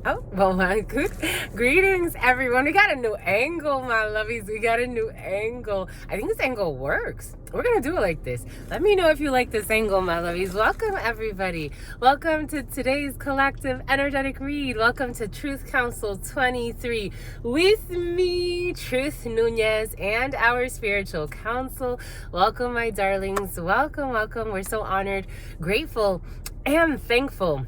Oh, well, my good greetings, everyone. We got a new angle, my lovies. We got a new angle. I think this angle works. We're going to do it like this. Let me know if you like this angle, my lovies. Welcome, everybody. Welcome to today's collective energetic read. Welcome to Truth Council 23 with me, Truth Nunez, and our spiritual council. Welcome, my darlings. Welcome, welcome. We're so honored, grateful, and thankful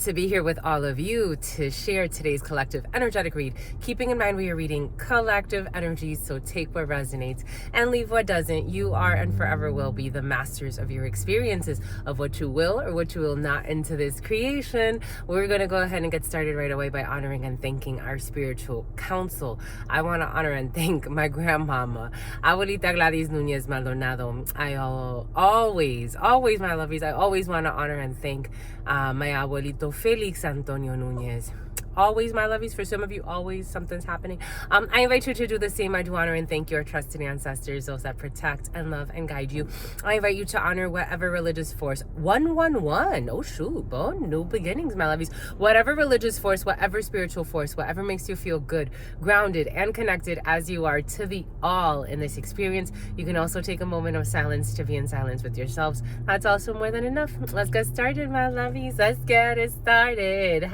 to be here with all of you to share today's collective energetic read, keeping in mind we are reading collective energies, so take what resonates and leave what doesn't. You are and forever will be the masters of your experiences, of what you will or what you will not into this creation. We're going to go ahead and get started right away by honoring and thanking our spiritual council. I want to honor and thank my grandmama, Abuelita Gladys Nunez Maldonado. I always, my lovies, I always want to honor and thank my abuelito Felix Antonio Nunez. Always, my lovies. For some of you, always something's happening. I invite you to do the same. I do honor and thank your trusted ancestors, those that protect and love and guide you. I invite you to honor whatever religious force. 111. Oh, shoot. New beginnings, my lovies. Whatever religious force, whatever spiritual force, whatever makes you feel good, grounded, and connected as you are to the all in this experience. You can also take a moment of silence to be in silence with yourselves. That's also more than enough. Let's get started, my lovies. Let's get it started.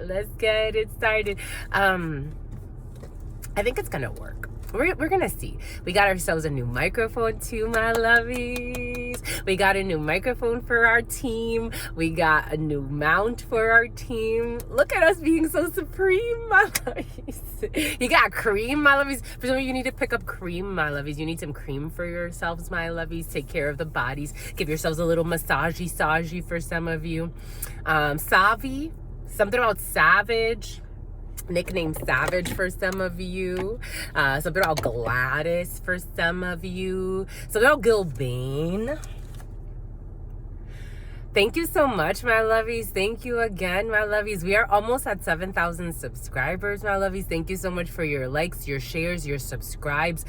Let's get it started. I think it's gonna work. We're gonna see. We got ourselves a new microphone too, my lovies. We got a new microphone for our team. We got a new mount for our team. Look at us being so supreme, my lovies. You got cream, my lovies. For some of you, need to pick up cream, my lovies. You need some cream for yourselves, my lovies. Take care of the bodies. Give yourselves a little massagey for some of you. Savi. Something about savage, nickname Savage for some of you. Something about Gladys for some of you. Something about Gilbane. Thank you so much, my lovies. Thank you again, my lovies. We are almost at 7,000 subscribers, my lovies. Thank you so much for your likes, your shares, your subscribes.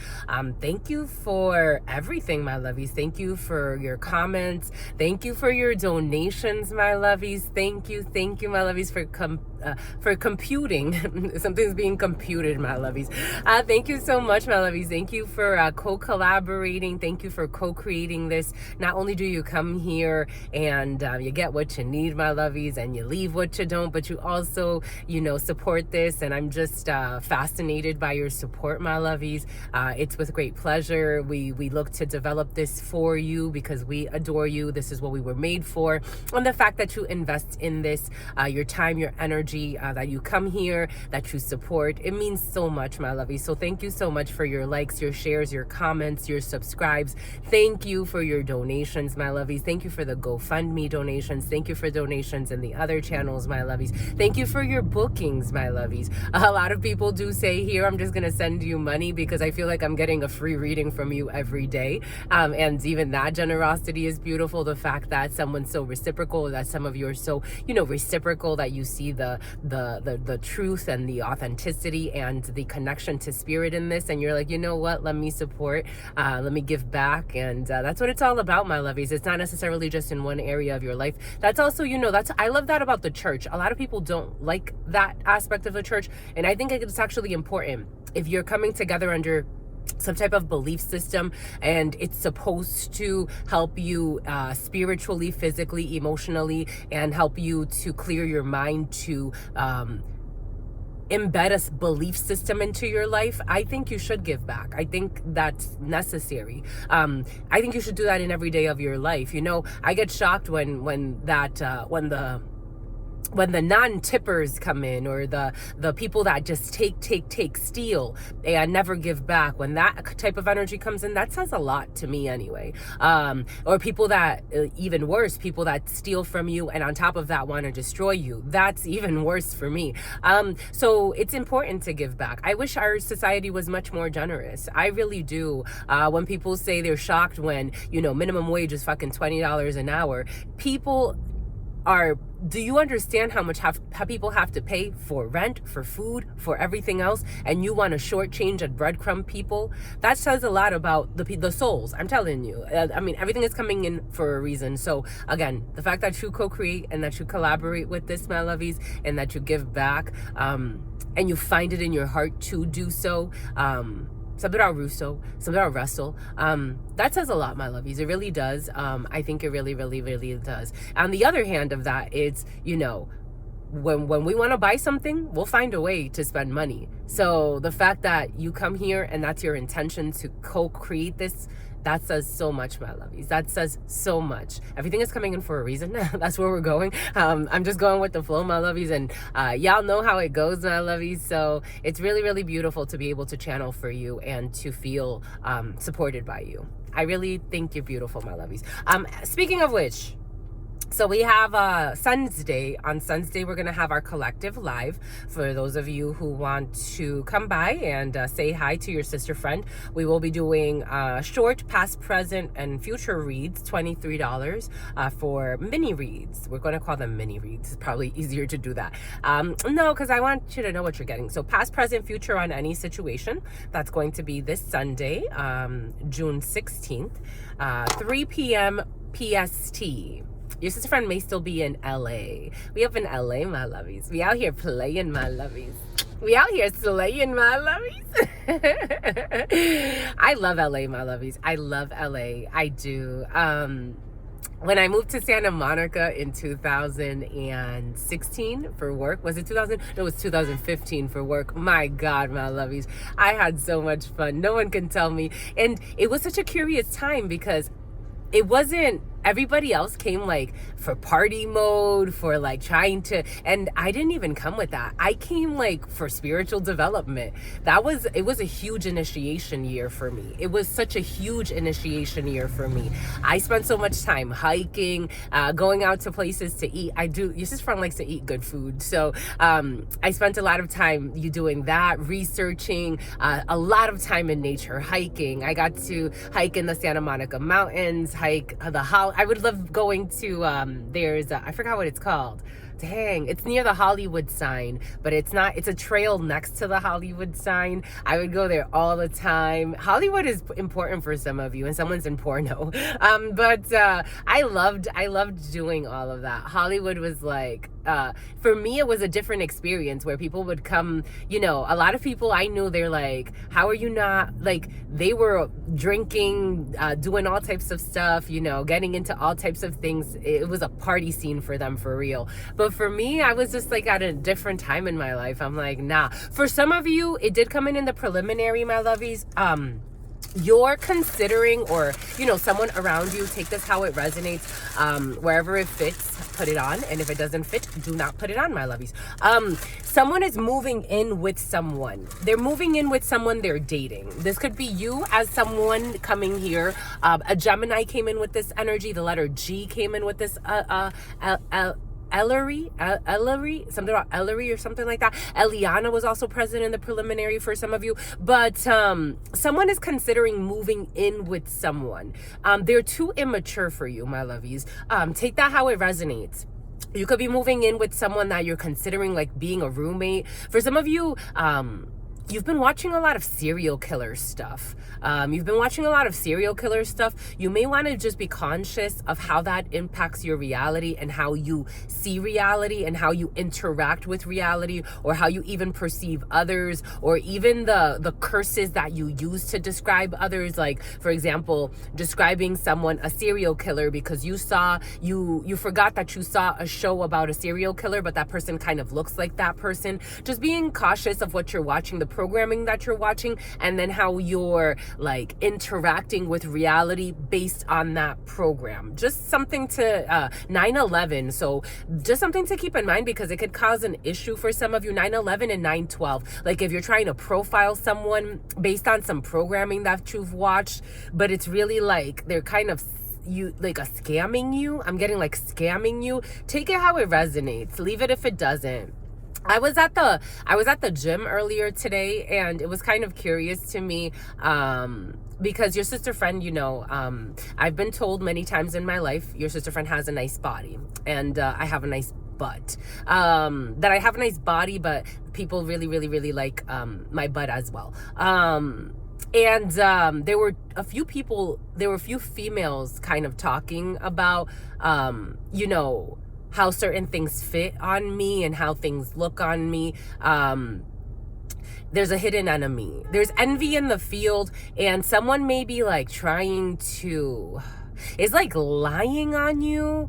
Thank you for everything, my lovies. Thank you for your comments. Thank you for your donations, my lovies. Thank you, my lovies, for computing. Something's being computed, my lovies. Thank you so much, my lovies. Thank you for co-collaborating. Thank you for co-creating this. Not only do you come here and you get what you need, my lovies, and you leave what you don't, but you also, support this. And I'm just fascinated by your support, my lovies. It's with great pleasure. We look to develop this for you because we adore you. This is what we were made for. And the fact that you invest in this, your time, your energy, that you come here, that you support, it means so much, my lovies. So thank you so much for your likes, your shares, your comments, your subscribes. Thank you for your donations, my lovies. Thank you for the GoFundMe donations. Thank you for donations in the other channels, my lovies. Thank you for your bookings, my lovies. A lot of people do say here, I'm just going to send you money because I feel like I'm getting a free reading from you every day. And even that generosity is beautiful. The fact that someone's so reciprocal, that some of you are so, reciprocal, that you see the truth and the authenticity and the connection to spirit in this. And you're like, you know what? Let me support. Let me give back. And that's what it's all about, my lovies. It's not necessarily just in one area of your life. That's also, I love that about the church. A lot of people don't like that aspect of the church. And I think it's actually important if you're coming together under some type of belief system and it's supposed to help you spiritually, physically, emotionally, and help you to clear your mind, to embed a belief system into your life. I think you should give back. I think that's necessary. I think you should do that in every day of your life. I get shocked when the non-tippers come in, or the people that just take, steal, and never give back. When that type of energy comes in, that says a lot to me anyway. Or people that, even worse, people that steal from you and on top of that want to destroy you. That's even worse for me. So it's important to give back. I wish our society was much more generous. I really do. When people say they're shocked when, minimum wage is fucking $20 an hour, people do you understand how much how people have to pay for rent, for food, for everything else, and you want to shortchange and breadcrumb people? That says a lot about the souls. I'm telling you. I mean, everything is coming in for a reason. So again, the fact that you co-create and that you collaborate with this, my lovies, and that you give back, and you find it in your heart to do so. Something about Russo, something about Russell. That says a lot, my lovies. It really does. I think it really, really, really does. On the other hand of that, it's, you know, when we want to buy something, we'll find a way to spend money. So the fact that you come here and that's your intention to co-create this, that says so much, my lovies. That says so much. Everything is coming in for a reason. That's where we're going. I'm just going with the flow, my lovies. And y'all know how it goes, my lovies. So it's really, really beautiful to be able to channel for you and to feel supported by you. I really think you're beautiful, my lovies. Speaking of which, so we have Sun's Day. On Sun's Day, we're going to have our collective live. For those of you who want to come by and say hi to your sister friend, we will be doing short, past, present, and future reads, $23 for mini reads. We're going to call them mini reads. It's probably easier to do that. No, because I want you to know what you're getting. So past, present, future on any situation. That's going to be this Sunday, June 16th, 3 p.m. PST. Your sister friend may still be in LA. We up in LA, my lovies. We out here playing, my lovies. We out here slaying, my lovies. I love LA, my lovies. I love LA. I do. When I moved to Santa Monica in 2016 for work, was it 2000? No, it was 2015 for work. My God, my lovies. I had so much fun. No one can tell me. And it was such a curious time because it wasn't, everybody else came like for party mode, for like trying to, and I didn't even come with that. I came like for spiritual development. It was a huge initiation year for me. It was such a huge initiation year for me. I spent so much time hiking, going out to places to eat. Your sister friend likes to eat good food. So I spent a lot of time doing that, researching, a lot of time in nature, hiking. I got to hike in the Santa Monica Mountains, hike I would love going to, I forgot what it's called. Dang, it's near the Hollywood sign, but it's not, it's a trail next to the Hollywood sign. I would go there all the time. Hollywood is important for some of you, and someone's in porno. But I loved doing all of that. Hollywood was like, for me, it was a different experience where people would come, you know, a lot of people I knew, they're like, how are you not, like, they were drinking, doing all types of stuff, you know, getting into all types of things. It was a party scene for them, for real. But for me, I was just like at a different time in my life. I'm like, nah. For some of you, it did come in the preliminary, my lovies. You're considering, or, you know, someone around you, take this how it resonates, wherever it fits, put it on. And if it doesn't fit, do not put it on, my lovies. Someone is moving in with someone. They're moving in with someone they're dating. This could be you as someone coming here. A Gemini came in with this energy. The letter G came in with this, Ellery, something about Ellery or something like that. Eliana was also present in the preliminary for some of you. But someone is considering moving in with someone. They're too immature for you, my lovies. Take that how it resonates. You could be moving in with someone that you're considering like being a roommate. For some of you, you've been watching a lot of serial killer stuff. You may want to just be conscious of how that impacts your reality and how you see reality and how you interact with reality, or how you even perceive others, or even the curses that you use to describe others. Like, for example, describing someone a serial killer because you forgot that you saw a show about a serial killer, but that person kind of looks like that person. Just being cautious of what you're watching, the programming that you're watching, and then how you're like interacting with reality based on that program. Just something to 9/11, so just something to keep in mind, because it could cause an issue for some of you. 9/11 and 9/12, like if you're trying to profile someone based on some programming that you've watched, but it's really like they're kind of scamming you. I'm getting like scamming you. Take it how it resonates. Leave it if it doesn't. I was at the gym earlier today, and it was kind of curious to me, because your sister friend, I've been told many times in my life your sister friend has a nice body, and I have a nice butt. That I have a nice body, but people really, really, really like my butt as well. And there were a few females kind of talking about, how certain things fit on me and how things look on me. There's a hidden enemy. There's envy in the field, and someone may be like trying to, is like lying on you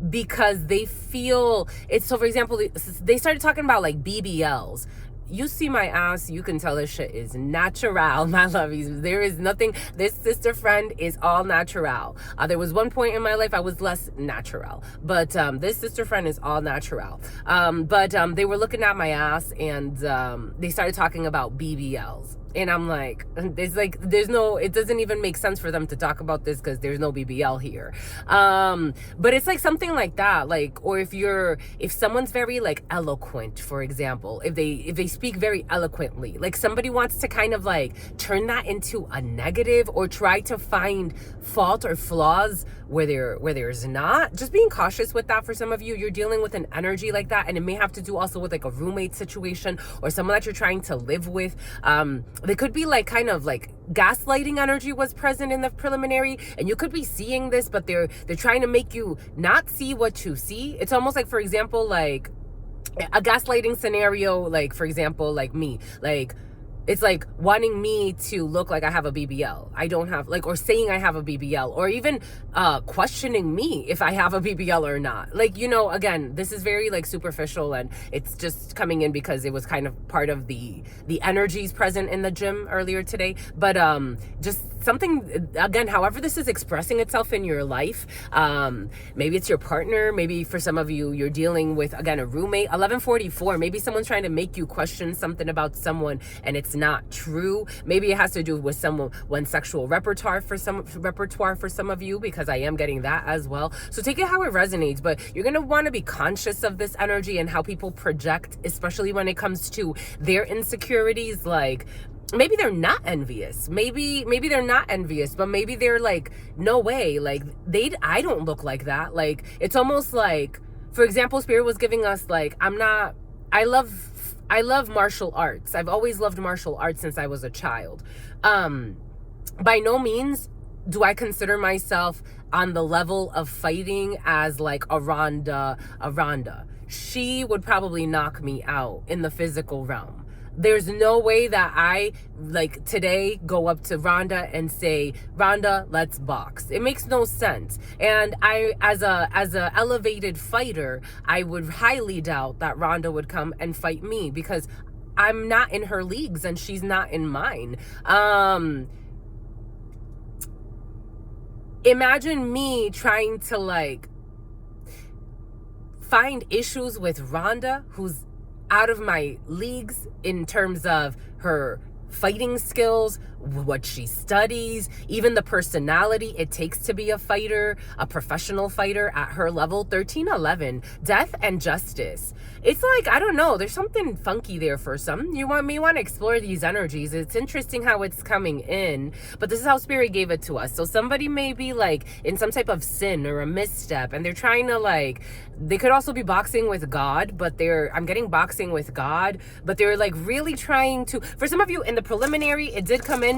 because they feel it's. So for example, they started talking about like BBLs. You see my ass, you can tell this shit is natural, my lovies. There is nothing, this sister friend is all natural. There was one point in my life I was less natural, but this sister friend is all natural. But they were looking at my ass, and they started talking about BBLs. And I'm like, it doesn't even make sense for them to talk about this because there's no BBL here. But it's like something like that, like, or if someone's very like eloquent, for example, if they speak very eloquently, like somebody wants to kind of like turn that into a negative or try to find fault or flaws where there's not. Just being cautious with that. For some of you, you're dealing with an energy like that, and it may have to do also with like a roommate situation or someone that you're trying to live with. They could be like kind of like gaslighting energy was present in the preliminary, and you could be seeing this, but they're trying to make you not see what you see. It's almost like, for example, like a gaslighting scenario, like for example, like me, like it's like wanting me to look like I have a BBL. I don't have, like, or saying I have a BBL, or even questioning me if I have a BBL or not. Like, again, this is very like superficial, and it's just coming in because it was kind of part of the energies present in the gym earlier today. But just something, again, however this is expressing itself in your life, maybe it's your partner, maybe for some of you, you're dealing with, again, a roommate. 1144, maybe someone's trying to make you question something about someone and it's not true. Maybe it has to do with one sexual repertoire for some of you, because I am getting that as well. So take it how it resonates, but you're going to want to be conscious of this energy and how people project, especially when it comes to their insecurities. Like, maybe they're not envious. Maybe they're not envious, but maybe they're like, no way. Like, I don't look like that. Like, it's almost like, for example, Spirit was giving us like, I love martial arts. I've always loved martial arts since I was a child. By no means do I consider myself on the level of fighting as like a Rhonda. She would probably knock me out in the physical realm. There's no way that I, like, today go up to Rhonda and say, Rhonda, let's box. It makes no sense. And I, as a elevated fighter, I would highly doubt that Rhonda would come and fight me, because I'm not in her leagues and she's not in mine. Imagine me trying to like find issues with Rhonda, who's out of my leagues in terms of her fighting skills, what she studies, even the personality it takes to be a fighter, a professional fighter at her level. 1311, death and justice. It's like, I don't know, there's something funky there for some. You may want to explore these energies. It's interesting how it's coming in, but this is how Spirit gave it to us. So somebody may be like in some type of sin or a misstep, and they're trying to like, they could also be boxing with God, but I'm getting boxing with God, but they're like really trying to, for some of you in the preliminary, it did come in.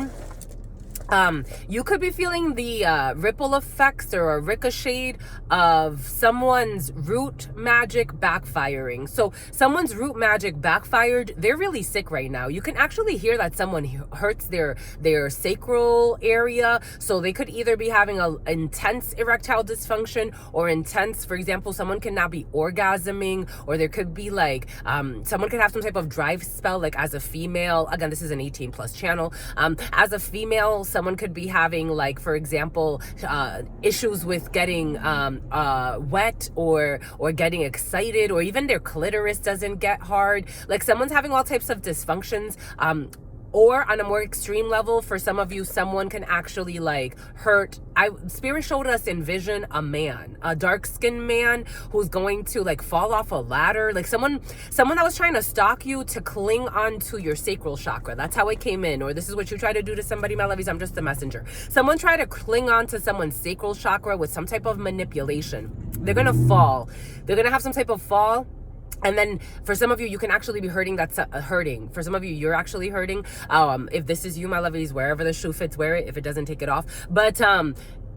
You could be feeling the ripple effects or a ricochet of someone's root magic backfiring. So someone's root magic backfired. They're really sick right now. You can actually hear that someone hurts their sacral area. So they could either be having an intense erectile dysfunction or intense, for example, someone can now be orgasming, or there could be like, someone could have some type of drive spell, like as a female. Again, this is an 18+ channel. As a female, someone could be having, like, for example, issues with getting wet or getting excited, or even their clitoris doesn't get hard. Like, someone's having all types of dysfunctions. Or on a more extreme level, for some of you, someone can actually like hurt. Spirit showed us in vision a man, a dark-skinned man who's going to like fall off a ladder. Like someone that was trying to stalk you to cling onto your sacral chakra. That's how it came in. Or this is what you try to do to somebody, my lovies. I'm just a messenger. Someone tried to cling on to someone's sacral chakra with some type of manipulation. They're going to fall. They're going to have some type of fall. And then for some of you, you can actually be hurting. That's hurting. For some of you, you're actually hurting. If this is you, my lovies, wherever the shoe fits, wear it. If it doesn't, take it off. But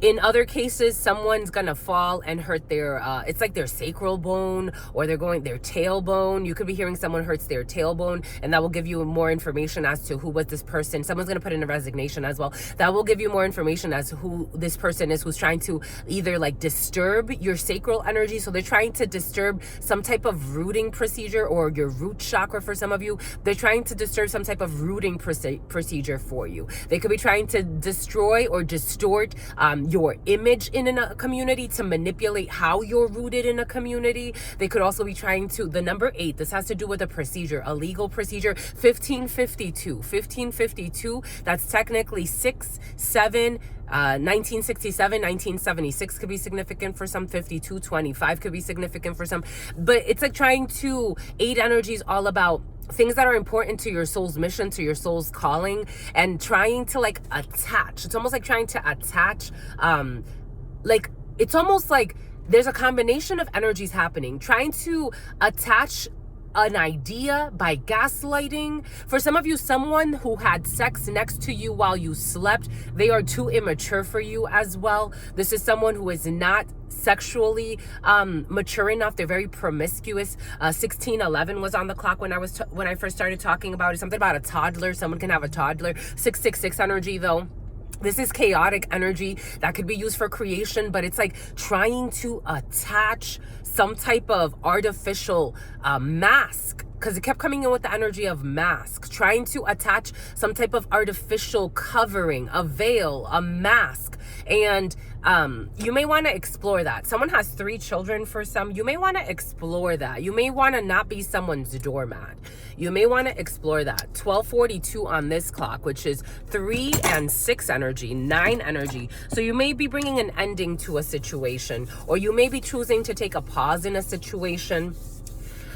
in other cases, someone's gonna fall and hurt their, it's like their sacral bone, or their tailbone. You could be hearing someone hurts their tailbone, and that will give you more information as to who was this person. Someone's gonna put in a resignation as well. That will give you more information as to who this person is, who's trying to either like disturb your sacral energy. So they're trying to disturb some type of rooting procedure, or your root chakra. For some of you, they're trying to disturb some type of rooting procedure for you. They could be trying to destroy or distort your image in a community, to manipulate how you're rooted in a community. They could also be trying to, the number 8, this has to do with a procedure, a legal procedure, 1552, that's technically 6-7, 1967, 1976 could be significant for some. 5225 could be significant for some. But it's like trying to, 8 energies all about things that are important to your soul's mission, to your soul's calling, and trying to like attach. It's almost like trying to attach, like it's almost like there's a combination of energies happening, trying to attach an idea by gaslighting. For some of you, someone who had sex next to you while you slept, they are too immature for you as well. This is someone who is not sexually mature enough. They're very promiscuous. 1611 was on the clock when I first started talking about it. Something about a toddler. Someone can have a toddler. 666 energy though. This is chaotic energy that could be used for creation, but it's like trying to attach some type of artificial mask, because it kept coming in with the energy of mask, trying to attach some type of artificial covering, a veil, a mask. And you may want to explore that. Someone has 3 children for some. You may want to explore that. You may want to not be someone's doormat. You may want to explore that. 1242 on this clock, which is 3 and 6 energy, 9 energy. So you may be bringing an ending to a situation, or you may be choosing to take a pause in a situation.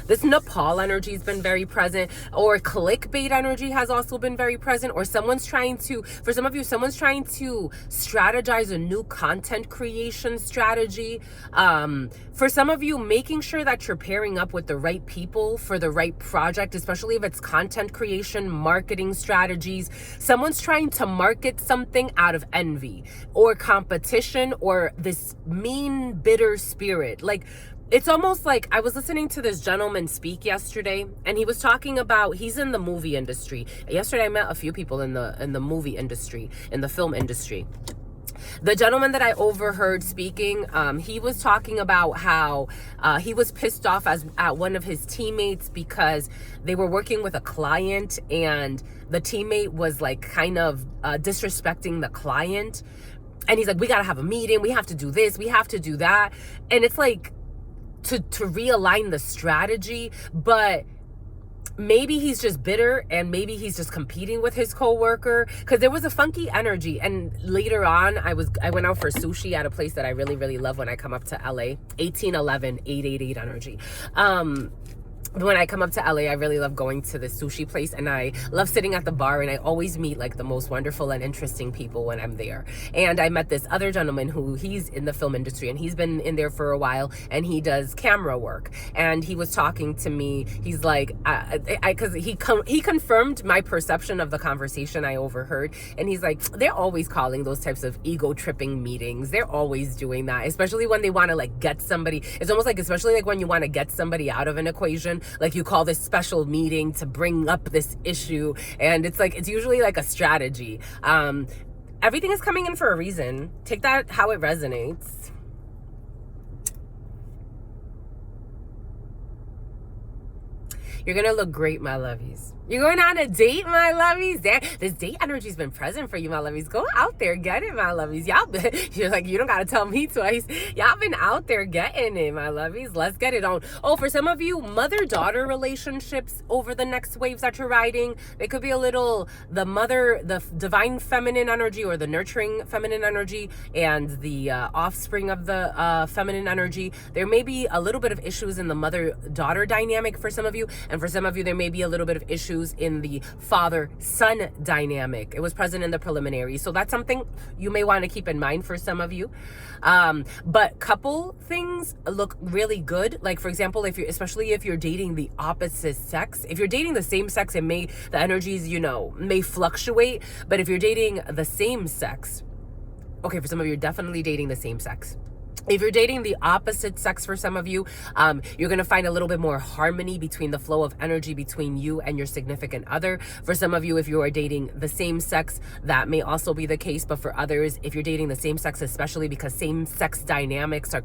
This Nepal energy has been very present, or clickbait energy has also been very present, or someone's trying to, for some of you, someone's trying to strategize a new content creation strategy. For some of you, making sure that you're pairing up with the right people for the right project, especially if it's content creation, marketing strategies. Someone's trying to market something out of envy or competition, or this mean, bitter spirit. Like, it's almost like I was listening to this gentleman speak yesterday, and he was talking about, he's in the movie industry. Yesterday I met a few people in the movie industry, in the film industry. The gentleman that I overheard speaking, he was talking about how he was pissed off at one of his teammates because they were working with a client, and the teammate was like kind of disrespecting the client. And he's like, we gotta have a meeting, we have to do this, we have to do that. And it's like, to realign the strategy, but maybe he's just bitter, and maybe he's just competing with his coworker, because there was a funky energy. And later on, I went out for sushi at a place that I really, really love when I come up to LA. 1811 888 energy. When I come up to LA, I really love going to the sushi place, and I love sitting at the bar, and I always meet like the most wonderful and interesting people when I'm there. And I met this other gentleman who, he's in the film industry, and he's been in there for a while, and he does camera work. And he was talking to me. He's like, because he confirmed my perception of the conversation I overheard. And he's like, they're always calling those types of ego tripping meetings. They're always doing that, especially when they want to like get somebody. It's almost like, especially like when you want to get somebody out of an equation. Like you call this special meeting to bring up this issue, and it's like, it's usually like a strategy. Everything is coming in for a reason. Take that how it resonates. You're going to look great, my lovies. You're going on a date, my lovies. This date energy's been present for you, my lovies. Go out there, get it, my lovies. Y'all, you're like, you don't got to tell me twice. Y'all been out there getting it, my lovies. Let's get it on. Oh, for some of you, mother-daughter relationships over the next waves that you're riding, they could be a little, the divine feminine energy or the nurturing feminine energy and the offspring of the feminine energy. There may be a little bit of issues in the mother-daughter dynamic for some of you. And for some of you, there may be a little bit of issues in the father-son dynamic. It was present in the preliminary. So that's something you may want to keep in mind for some of you. But couple things look really good. Like, for example, especially if you're dating the opposite sex, if you're dating the same sex, the energies, may fluctuate. But if you're dating the same sex, okay, for some of you, you're definitely dating the same sex. If you're dating the opposite sex for some of you, you're going to find a little bit more harmony between the flow of energy between you and your significant other. For some of you, if you are dating the same sex, that may also be the case. But for others, if you're dating the same sex, especially because same sex dynamics are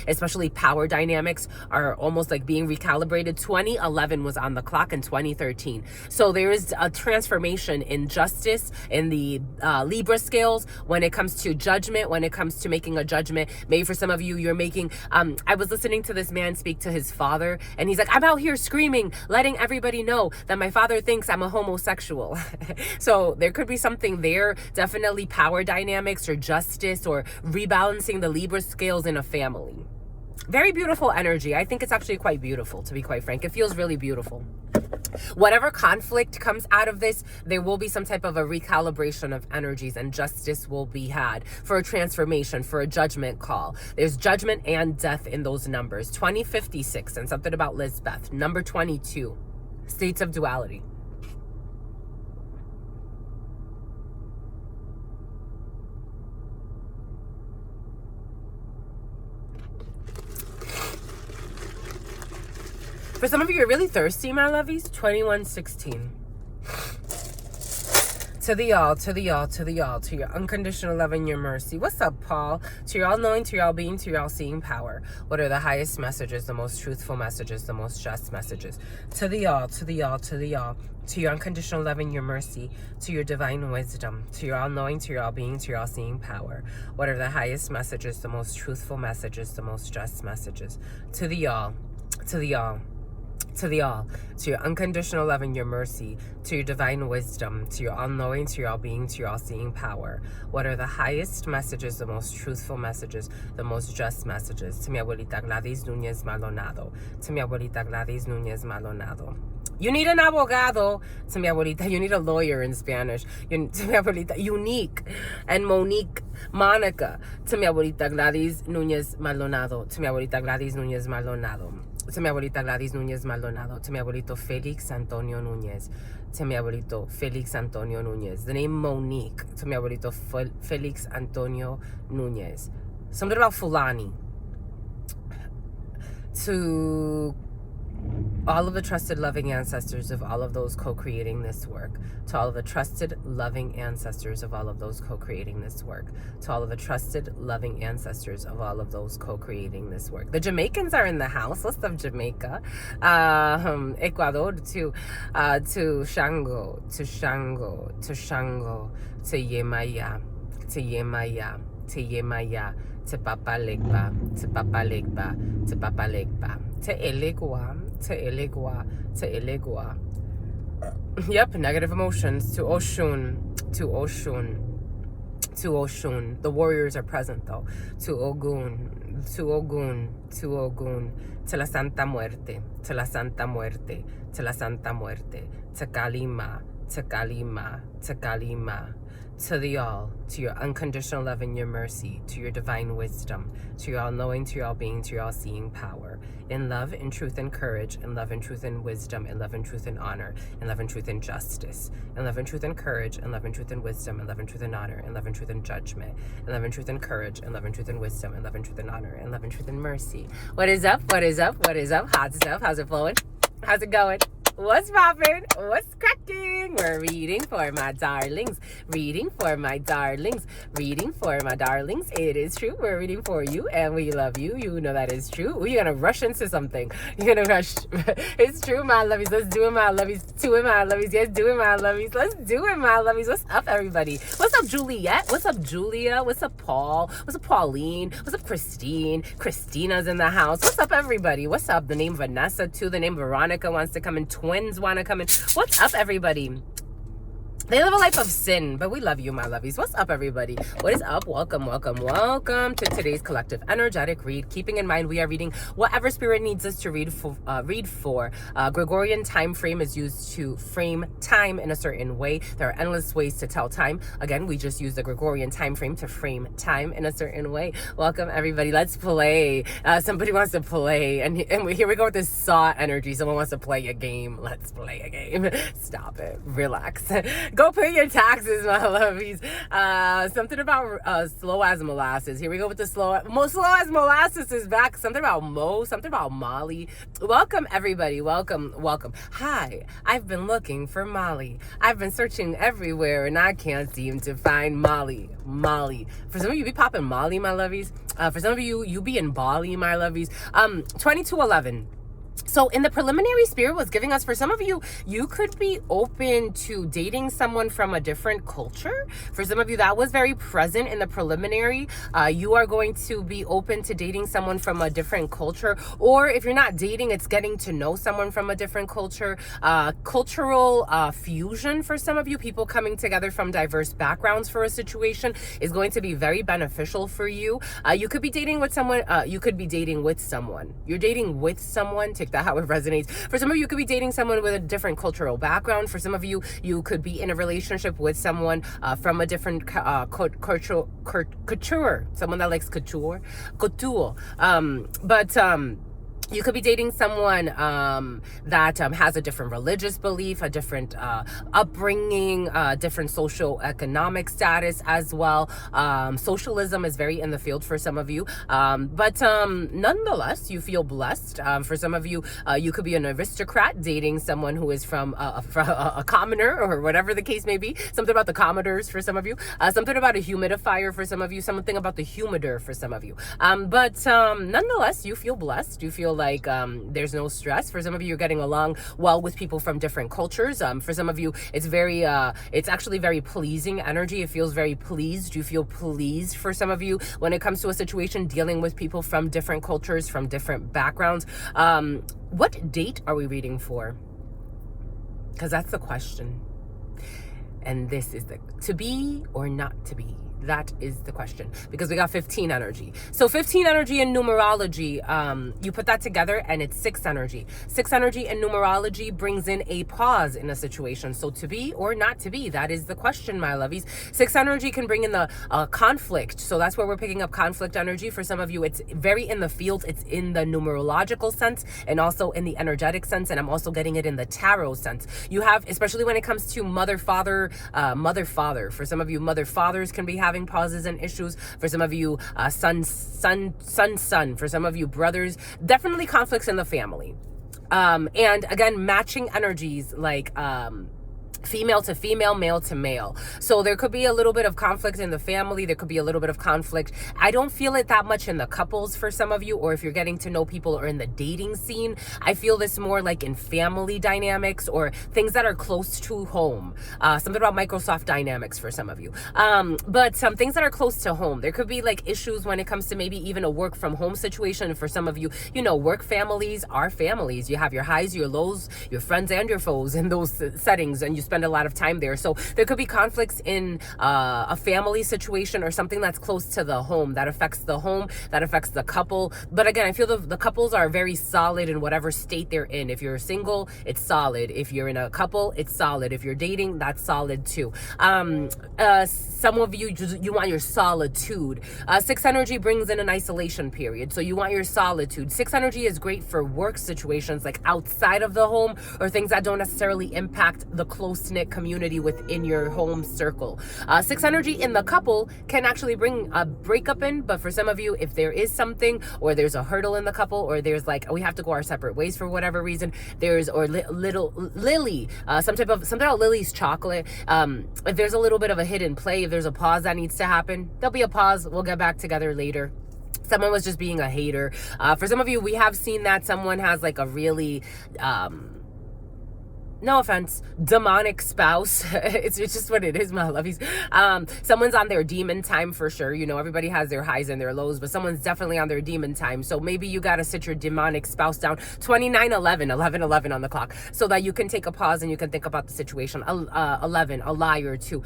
especially power dynamics, are almost like being recalibrated. 2011 was on the clock in 2013. So there is a transformation in justice in the Libra scales when it comes to judgment, when it comes to making a judgment. Maybe for some of you, you're making, I was listening to this man speak to his father, and he's like, I'm out here screaming, letting everybody know that my father thinks I'm a homosexual. So there could be something there, definitely power dynamics or justice or rebalancing the Libra scales in a family. Very beautiful energy. I think it's actually quite beautiful, to be quite frank. It feels really beautiful. Whatever conflict comes out of this, there will be some type of a recalibration of energies, and justice will be had for a transformation, for a judgment call. There's judgment and death in those numbers. 2056 and something about Lisbeth. Number 22, states of duality. For some of you, you're really thirsty, my lovies. 2116. To the all, to the all, to the all, to your unconditional love and your mercy. What's up, Paul? To your all-knowing, to your all-being, to your all-seeing power. What are the highest messages, the most truthful messages, the most just messages? To the all, to the all, to the all. To your unconditional love and your mercy, to your divine wisdom, to your all-knowing, to your all-being, to your all-seeing power. What are the highest messages, the most truthful messages, the most just messages? To the all, to the all. To the all, to your unconditional love and your mercy, to your divine wisdom, to your all-knowing, to your all-being, to your all-seeing power. What are the highest messages, the most truthful messages, the most just messages? To mi abuelita Gladys Núñez Maldonado. To mi abuelita Gladys Núñez Maldonado. You need an abogado. To mi abuelita, you need a lawyer in Spanish. To mi abuelita, Unique and Monique Monica. To mi abuelita Gladys Núñez Maldonado. To mi abuelita Gladys Núñez Maldonado. To mi abuelita Gladys Núñez Maldonado. To mi abuelito Felix Antonio Núñez. To mi abuelito Felix Antonio Núñez. The name Monique. To mi abuelito Felix Antonio Núñez. Something about Fulani. To all of the trusted loving ancestors of all of those co-creating this work. To all of the trusted loving ancestors of all of those co-creating this work. To all of the trusted loving ancestors of all of those co-creating this work. The Jamaicans are in the house. What's up, Jamaica? Ecuador, to Shango, to Shango, to Shango, to Yemaya, to Yemaya, to Yemaya, to Papa Legba, to Papa Legba, to Papa Legba, to Elegua, to Elegua, to Elegua. Yep, negative emotions. To Oshun, to Oshun, to Oshun. The warriors are present though. To Ogun, to Ogun, to Ogun. To la Santa Muerte, to la Santa Muerte, to la Santa Muerte. To Kalima, to Kalima, to Kalima. To the all, to your unconditional love and your mercy, to your divine wisdom, to your all-knowing, to your all-being, to your all-seeing power, in love, in truth, and courage, in love, and truth, and wisdom, in love, and truth, and honor, in love, and truth, and justice, in love, and truth, and courage, in love, and truth, and wisdom, in love, and truth, and honor, in love, and truth, and judgment, in love, and truth, and courage, in love, and truth, and wisdom, in love, and truth, and honor, in love, and truth, and mercy. What is up? What is up? What is up? Hot stuff. How's it flowing? How's it going? What's poppin'? What's cracking? We're reading for my darlings. Reading for my darlings. Reading for my darlings. It is true. We're reading for you and we love you. You know that is true. You're going to rush into something. You're going to rush. It's true, my lovies. Let's do it, my lovies. Do it, my lovies. Yes, do it, my lovies. Let's do it, my lovies. What's up, everybody? What's up, Juliet? What's up, Julia? What's up, Paul? What's up, Pauline? What's up, Christine? Christina's in the house. What's up, everybody? What's up? The name Vanessa, too. The name Veronica wants to come in. Twins want to come in. What's up, everybody? They live a life of sin, but we love you, my lovies. What's up, everybody? What is up? Welcome, welcome, welcome to today's collective energetic read. Keeping in mind, we are reading whatever spirit needs us to read for. Gregorian time frame is used to frame time in a certain way. There are endless ways to tell time. Again, we just use the Gregorian time frame to frame time in a certain way. Welcome, everybody. Let's play. Somebody wants to play, and here we go with this saw energy. Someone wants to play a game. Let's play a game. Stop it. Relax. Go pay your taxes, my lovies. Something about slow as molasses. Here we go with the slow as molasses is back. Something about Mo, something about Molly. Welcome, everybody. Welcome, welcome. Hi, I've been looking for Molly. I've been searching everywhere and I can't seem to find Molly. Molly. For some of you, be popping Molly, my lovies. For some of you, you be in Bali, my lovies. 2211. So in the preliminary, spirit was giving us, for some of you, you could be open to dating someone from a different culture. For some of you, that was very present in the preliminary. You are going to be open to dating someone from a different culture. Or if you're not dating, it's getting to know someone from a different culture. Cultural fusion for some of you, people coming together from diverse backgrounds for a situation is going to be very beneficial for you. You could be dating with someone. You could be dating with someone. You're dating with someone. Take that how it resonates. For some of you, you could be dating someone with a different cultural background. For some of you, you could be in a relationship with someone from a different cultural couture. Someone that likes couture. You could be dating someone that has a different religious belief, a different upbringing, different social economic status as well. Socialism is very in the field for some of you. But nonetheless, you feel blessed. For some of you, you could be an aristocrat dating someone who is from a commoner or whatever the case may be. Something about the commodores for some of you. Something about a humidifier for some of you. Something about the humidor for some of you. But nonetheless, you feel blessed. You feel like there's no stress. For some of you, you're getting along well with people from different cultures. For some of you, it's actually very pleasing energy. It feels very pleased. You feel pleased for some of you when it comes to a situation dealing with people from different cultures, from different backgrounds. What date are we reading for? Because that's the question. And this is the to be or not to be. That is the question, because we got 15 energy. So 15 energy in numerology, you put that together and it's 6 energy. 6 energy in numerology brings in a pause in a situation. So to be or not to be, that is the question, my lovies. 6 energy can bring in the conflict. So that's where we're picking up conflict energy. For some of you, it's very in the field. It's in the numerological sense and also in the energetic sense. And I'm also getting it in the tarot sense. You have, especially when it comes to mother, father. For some of you, mother, fathers can be having pauses and issues. For some of you, son. For some of you, brothers. Definitely conflicts in the family. And again, matching energies like female to female, male to male. So there could be a little bit of conflict in the family. There could be a little bit of conflict. I don't feel it that much in the couples for some of you, or if you're getting to know people or in the dating scene. I feel this more like in family dynamics or things that are close to home. Something about Microsoft dynamics for some of you. But some things that are close to home. There could be like issues when it comes to maybe even a work from home situation. For some of you, you know, work families are families. You have your highs, your lows, your friends and your foes in those settings, and you spend a lot of time there. So there could be conflicts in a family situation or something that's close to the home, that affects the home, that affects the couple. But again, I feel the couples are very solid in whatever state they're in. If you're single, it's solid. If you're in a couple, it's solid. If you're dating, that's solid too. Some of you want your solitude. 6 energy brings in an isolation period. So you want your solitude. 6 energy is great for work situations like outside of the home or things that don't necessarily impact the close close-knit community within your home circle. 6 energy in the couple can actually bring a breakup in, but for some of you, if there is something, or there's a hurdle in the couple, or there's like, we have to go our separate ways for whatever reason, there's, or little Lily, something about Lily's chocolate. If there's a little bit of a hidden play, if there's a pause that needs to happen, there'll be a pause. We'll get back together later. Someone was just being a hater. For some of you, we have seen that someone has like a really, no offense, demonic spouse. It's just what it is, my lovies. Someone's on their demon time for sure. You know, everybody has their highs and their lows, but someone's definitely on their demon time. So maybe you got to sit your demonic spouse down. 29/11 on the clock, so that you can take a pause and you can think about the situation. 11, a liar too,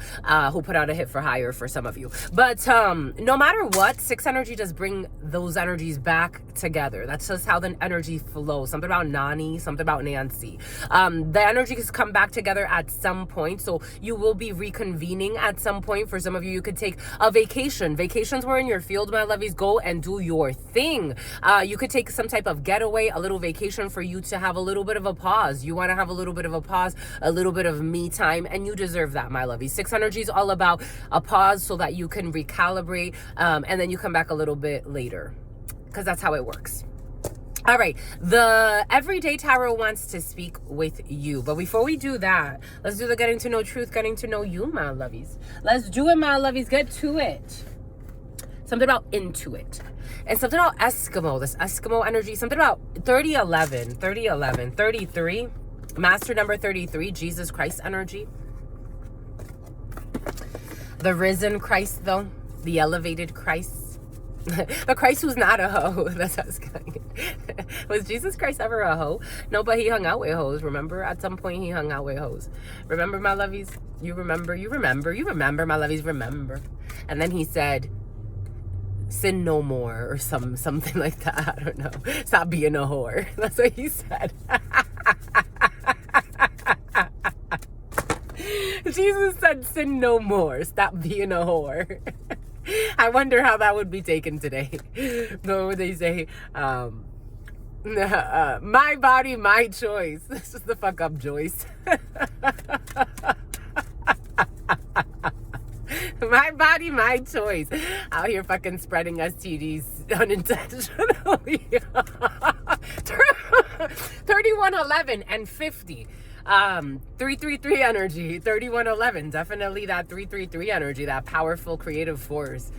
who put out a hit for hire for some of you. But no matter what, 6 energy does bring those energies back together. That's just how the energy flows. Something about Nani, something about Nancy. The energy has come back together at some point, so you will be reconvening at some point. For some of you, you could take a vacation. Vacations were in your field, my lovies. Go and do your thing. You could take some type of getaway, a little vacation for you to have a little bit of a pause. You want to have a little bit of a pause, a little bit of me time, and you deserve that, my lovies. 6 energy is all about a pause so that you can recalibrate, and then you come back a little bit later, because that's how it works. All right, the Everyday Tarot wants to speak with you. But before we do that, let's do the getting to know truth, getting to know you, my lovies. Let's do it, my lovies. Get to it. Something about intuit. And something about Eskimo, this Eskimo energy. Something about 3011, 33. Master number 33, Jesus Christ energy. The risen Christ, though. The elevated Christ. The Christ who's not a hoe. That's how it's going. Was Jesus Christ ever a hoe? No, but he hung out with hoes. Remember? At some point he hung out with hoes. Remember, my lovies? You remember, my lovies, remember. And then he said, sin no more, or something like that. I don't know. Stop being a whore. That's what he said. Jesus said, sin no more. Stop being a whore. I wonder how that would be taken today. What would they say? My body, my choice. This is the fuck up, Joyce. My body, my choice. Out here fucking spreading STDs unintentionally. 3111 and 50. 333 energy, 3111, definitely that 333 energy, that powerful creative force.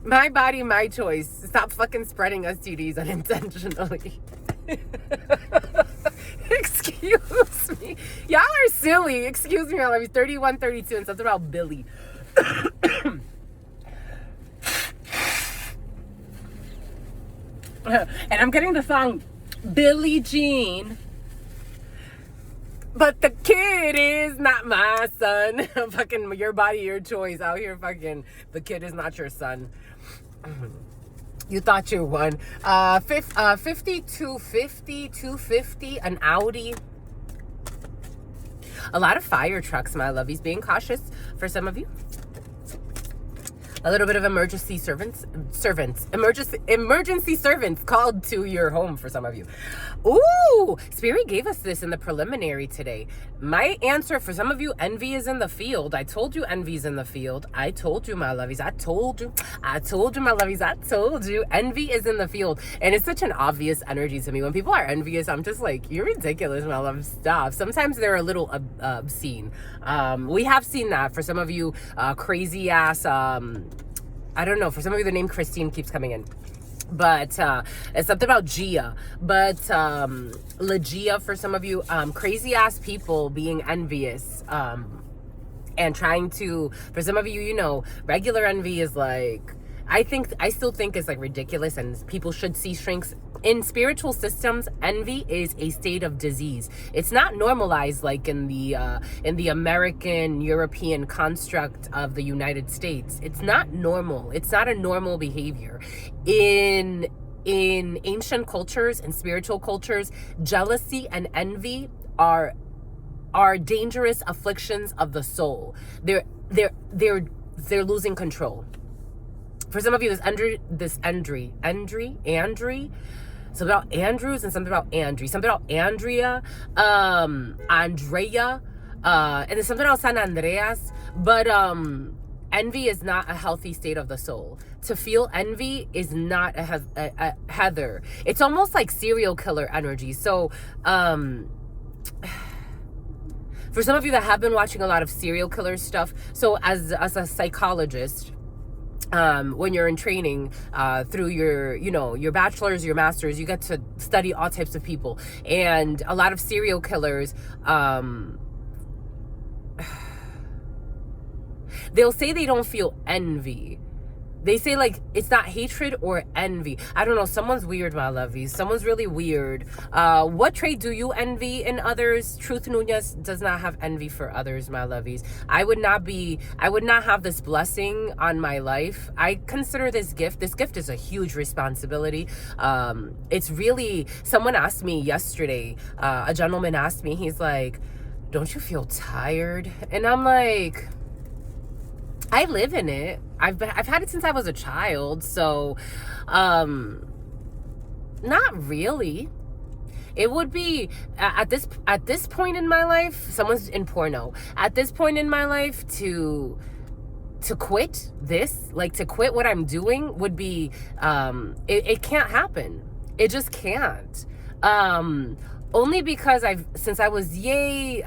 My body, my choice. Stop fucking spreading STDs unintentionally. Excuse me. Y'all are silly. Excuse me, I love you. 3132 and something about Billy. And I'm getting the song Billie Jean. But the kid is not my son. Fucking your body, your choice. Out here fucking, the kid is not your son. You thought you won. 50, 250, an Audi. A lot of fire trucks, my lovies. Being cautious for some of you. A little bit of emergency servants called to your home for some of you. Ooh, Spirit gave us this in the preliminary today. My answer for some of you, envy is in the field. I told you envy's in the field. I told you, my lovies. I told you, my lovies. I told you. Envy is in the field. And it's such an obvious energy to me. When people are envious, I'm just like, you're ridiculous, my love. Stop. Sometimes they're a little obscene. We have seen that for some of you, crazy ass, I don't know. For some of you, the name Christine keeps coming in. But it's something about Gia. But Legia for some of you, crazy ass people being envious. And trying to, for some of you, you know, regular envy is like, I still think it's like ridiculous and people should see shrinks. In spiritual systems, envy is a state of disease. It's not normalized like in the American, European construct of the United States. It's not normal. It's not a normal behavior. In ancient cultures and spiritual cultures, jealousy and envy are dangerous afflictions of the soul. They're losing control. For some of you, Andrew, something about Andrews and something about Andrew, something about Andrea, Andrea, And there's something else San Andreas, but envy is not a healthy state of the soul. To feel envy is not a heather. It's almost like serial killer energy. So for some of you that have been watching a lot of serial killer stuff, so as a psychologist, when you're in training, through your bachelor's, your master's, you get to study all types of people. And a lot of serial killers, they'll say they don't feel envy. They say like it's not hatred or envy. I don't know. Someone's weird, my lovies. Someone's really weird. What trait do you envy in others? Truth Nunez does not have envy for others, my lovies. I would not have this blessing on my life. I consider this gift. This gift is a huge responsibility. It's really, someone asked me yesterday, a gentleman asked me, he's like, don't you feel tired? And I'm like, I live in it. I've had it since I was a child, so not really. It would be at this point in my life, someone's in porno. At this point in my life, to quit this, like to quit what I'm doing, would be it can't happen. It just can't. Only because since I was yay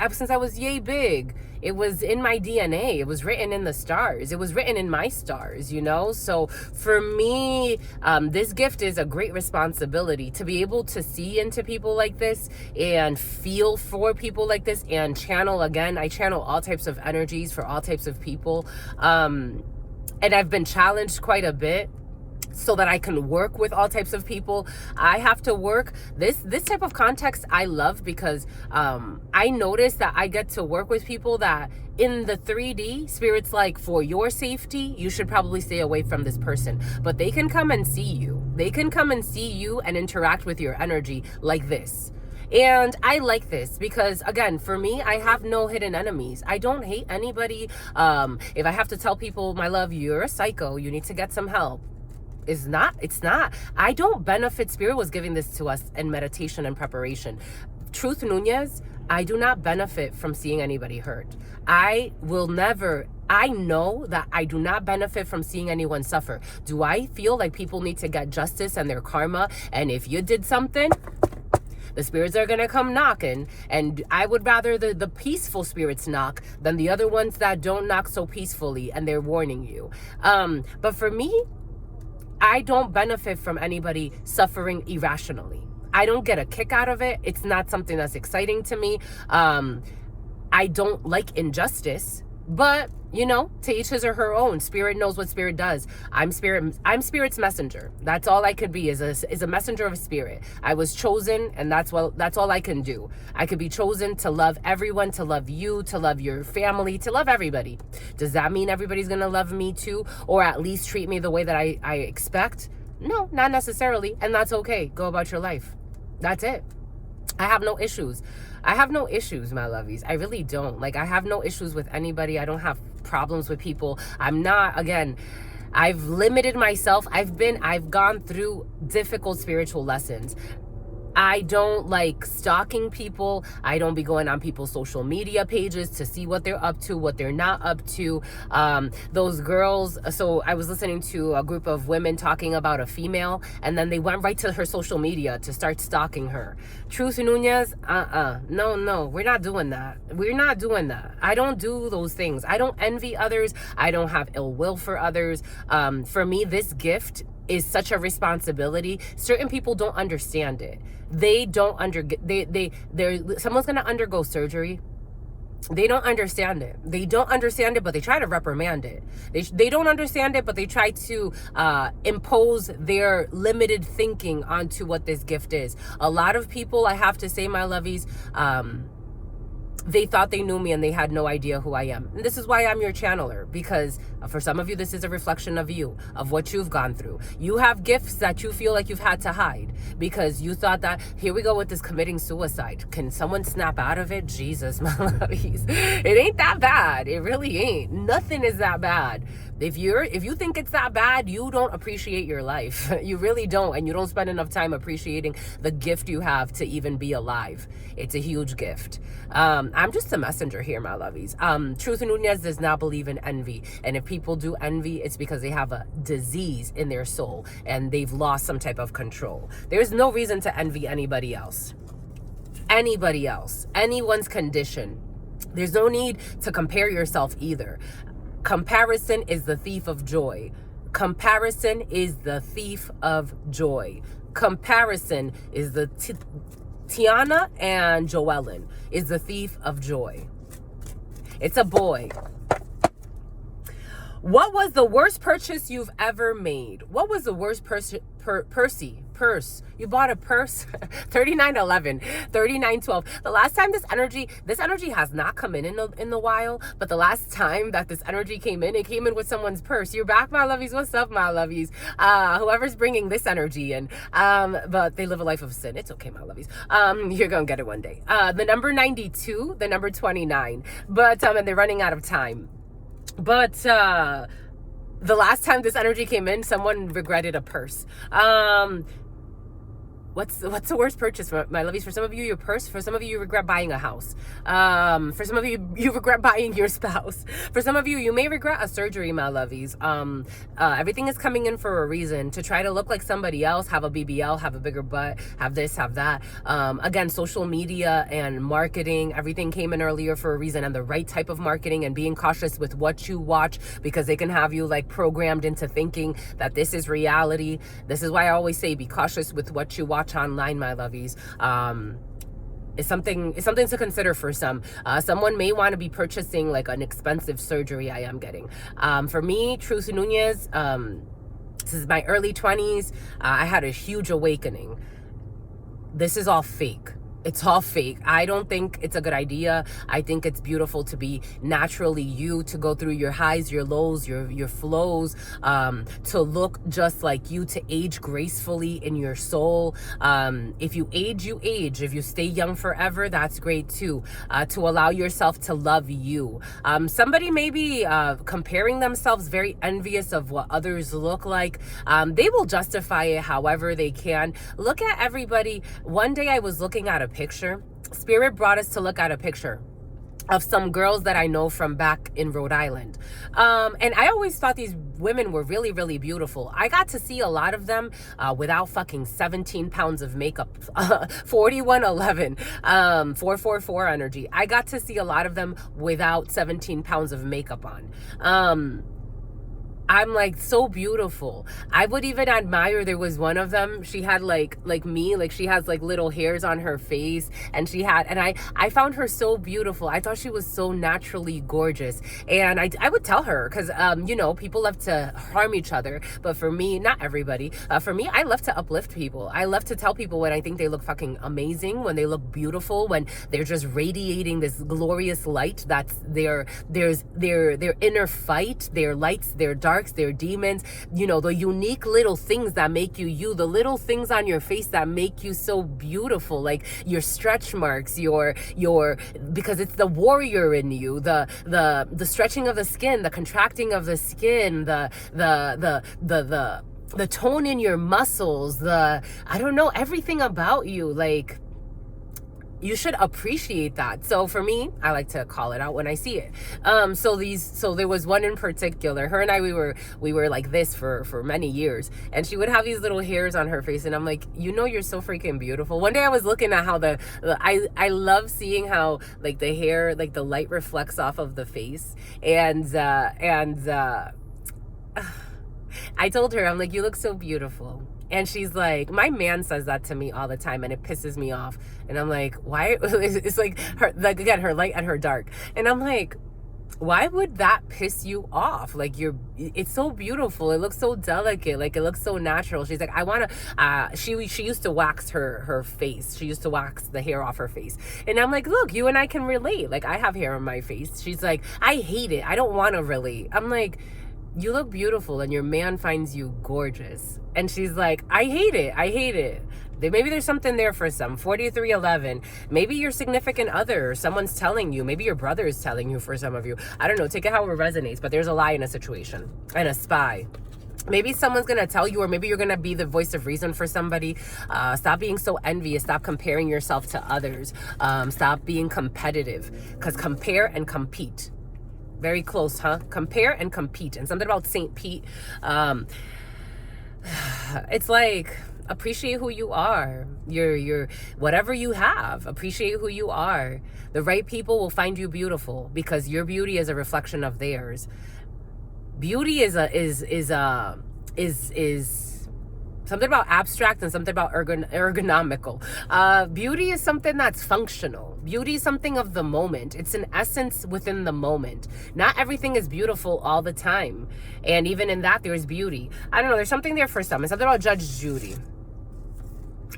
big, it was in my DNA. It was written in the stars. It was written in my stars, So for me, this gift is a great responsibility to be able to see into people like this and feel for people like this and channel. Again, I channel all types of energies for all types of people. And I've been challenged quite a bit so that I can work with all types of people. I have to work this type of context. I love because I notice that I get to work with people that in the 3D, spirit's like, for your safety, you should probably stay away from this person. But they can come and see you. They can come and see you and interact with your energy like this. And I like this because, again, for me, I have no hidden enemies. I don't hate anybody. If I have to tell people, my love, you're a psycho, you need to get some help, it's not. I don't benefit. Spirit was giving this to us in meditation and preparation. Truth Nunez, I do not benefit from seeing anybody hurt. I know that I do not benefit from seeing anyone suffer. Do I feel like people need to get justice and their karma? And if you did something, the spirits are going to come knocking, and I would rather the peaceful spirits knock than the other ones that don't knock so peacefully and they're warning you. But for me, I don't benefit from anybody suffering irrationally. I don't get a kick out of it. It's not something that's exciting to me. I don't like injustice, but to each his or her own. Spirit knows what spirit does. I'm spirit's messenger. That's all I could be, is a messenger of spirit. I was chosen, and that's all I can do. I could be chosen to love everyone, to love you, to love your family, to love everybody. Does that mean everybody's gonna love me too, or at least treat me the way that I expect? No, not necessarily, and that's okay. Go about your life. That's it. I have no issues. I have no issues, my lovies. I really don't. Like, I have no issues with anybody. I don't have problems with people. I've limited myself. I've gone through difficult spiritual lessons. I don't like stalking people. I don't be going on people's social media pages to see what they're up to, what they're not up to. Those girls, so I was listening to a group of women talking about a female, and then they went right to her social media to start stalking her. Truth Nunez, no, we're not doing that. We're not doing that. I don't do those things. I don't envy others. I don't have ill will for others. For me, this gift is such a responsibility. Certain people don't understand it. They don't someone's gonna undergo surgery. They don't understand it. They don't understand it, but they try to reprimand it. They don't understand it, but they try to impose their limited thinking onto what this gift is. A lot of people, I have to say, my lovies, they thought they knew me and they had no idea who I am. And this is why I'm your channeler, because For some of you, this is a reflection of you, of what you've gone through. You have gifts that you feel like you've had to hide because you thought that, here we go with this committing suicide. Can someone snap out of it? Jesus, my lovies. It ain't that bad. It really ain't. Nothing is that bad. If you think it's that bad, you don't appreciate your life. You really don't. And you don't spend enough time appreciating the gift you have to even be alive. It's a huge gift. I'm just a messenger here, my lovies. Truth Nunez does not believe in envy. And if people do envy, it's because they have a disease in their soul and they've lost some type of control. There's no reason to envy anybody else. Anybody else. Anyone's condition. There's no need to compare yourself either. Comparison is the thief of joy. Comparison is the thief of joy. Comparison is the Tiana and Joellen is the thief of joy. It's a boy. What was the worst purchase you've ever made? What was the worst purse? You bought a purse? 3911, 3912. The last time this energy has not come in a while, but the last time that this energy came in, it came in with someone's purse. You're back, my lovies. What's up, my lovies? Whoever's bringing this energy in, but they live a life of sin. It's okay, my lovies. You're gonna get it one day. The number 92, the number 29, but and they're running out of time. But the last time this energy came in, someone regretted a purse. What's the worst purchase, for my lovies? For some of you, your purse. For some of you, you regret buying a house. For some of you, you regret buying your spouse. For some of you, you may regret a surgery, my lovies. Everything is coming in for a reason. To try to look like somebody else, have a BBL, have a bigger butt, have this, have that. Again, social media and marketing, everything came in earlier for a reason, and the right type of marketing, and being cautious with what you watch, because they can have you like programmed into thinking that this is reality. This is why I always say, be cautious with what you watch online, my lovies. It's something to consider for some. Someone may want to be purchasing like an expensive surgery. I am getting. For me, Truth Nunez, this is my early 20s. I had a huge awakening. This is all fake. It's all fake. I don't think it's a good idea. I think it's beautiful to be naturally you, to go through your highs, your lows, your flows, to look just like you, to age gracefully in your soul. If you age, you age. If you stay young forever, that's great too. To allow yourself to love you. Somebody may be comparing themselves, very envious of what others look like. They will justify it however they can. Look at everybody. One day I was looking at a picture. Spirit brought us to look at a picture of some girls that I know from back in Rhode Island. And I always thought these women were really, really beautiful. I got to see a lot of them without fucking 17 pounds of makeup. 4111, 444 energy. I got to see a lot of them without 17 pounds of makeup on. I'm like, so beautiful. I would even admire, there was one of them, she had like me, like she has like little hairs on her face, and I found her so beautiful. I thought she was so naturally gorgeous. And I would tell her, because people love to harm each other, but for me, not everybody, for me, I love to uplift people. I love to tell people when I think they look fucking amazing, when they look beautiful, when they're just radiating this glorious light. That's their inner fight, their lights, their darks, their demons, the unique little things that make you, the little things on your face that make you so beautiful, like your stretch marks, because it's the warrior in you, the stretching of the skin, the contracting of the skin, the tone in your muscles, everything about you, like, you should appreciate that. So for me, I like to call it out when I see it. So there was one in particular. Her and I, we were like this for many years, and she would have these little hairs on her face, and I'm like, you're so freaking beautiful. One day I was looking at how I love seeing how like the hair, like the light reflects off of the face, and I told her, I'm like, you look so beautiful. And she's like, my man says that to me all the time, and it pisses me off. And I'm like, why? It's like her, like, again, her light and her dark. And I'm like, why would that piss you off? Like, it's so beautiful. It looks so delicate. Like, it looks so natural. She's like, I want to, she used to wax her face. She used to wax the hair off her face. And I'm like, look, you and I can relate. Like, I have hair on my face. She's like, I hate it. I don't want to relate. I'm like, you look beautiful and your man finds you gorgeous. And she's like, I hate it. I hate it. Maybe there's something there for some. 4311. Maybe your significant other, or someone's telling you. Maybe your brother is telling you for some of you. I don't know. Take it how it resonates. But there's a lie in a situation and a spy. Maybe someone's going to tell you, or maybe you're going to be the voice of reason for somebody. Stop being so envious. Stop comparing yourself to others. Stop being competitive. Because compare and compete. Very close, huh? Compare and compete. And something about St. Pete. It's like, appreciate who you are. You're whatever you have. Appreciate who you are. The right people will find you beautiful because your beauty is a reflection of theirs. Beauty is something about abstract and something about ergonomical. Beauty is something that's functional. Beauty is something of the moment. It's an essence within the moment. Not everything is beautiful all the time. And even in that, there's beauty. I don't know. There's something there for some. It's something about Judge Judy.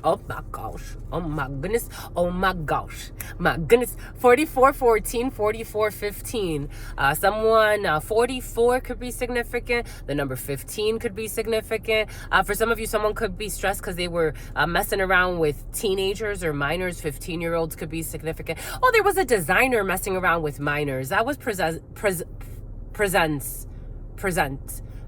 Oh my gosh. Oh my goodness. Oh my gosh. My goodness. 4414, 4415. Someone 44 could be significant. The number 15 could be significant. For some of you, someone could be stressed because they were messing around with teenagers or minors. 15-year-olds could be significant. Oh, there was a designer messing around with minors. That was presents.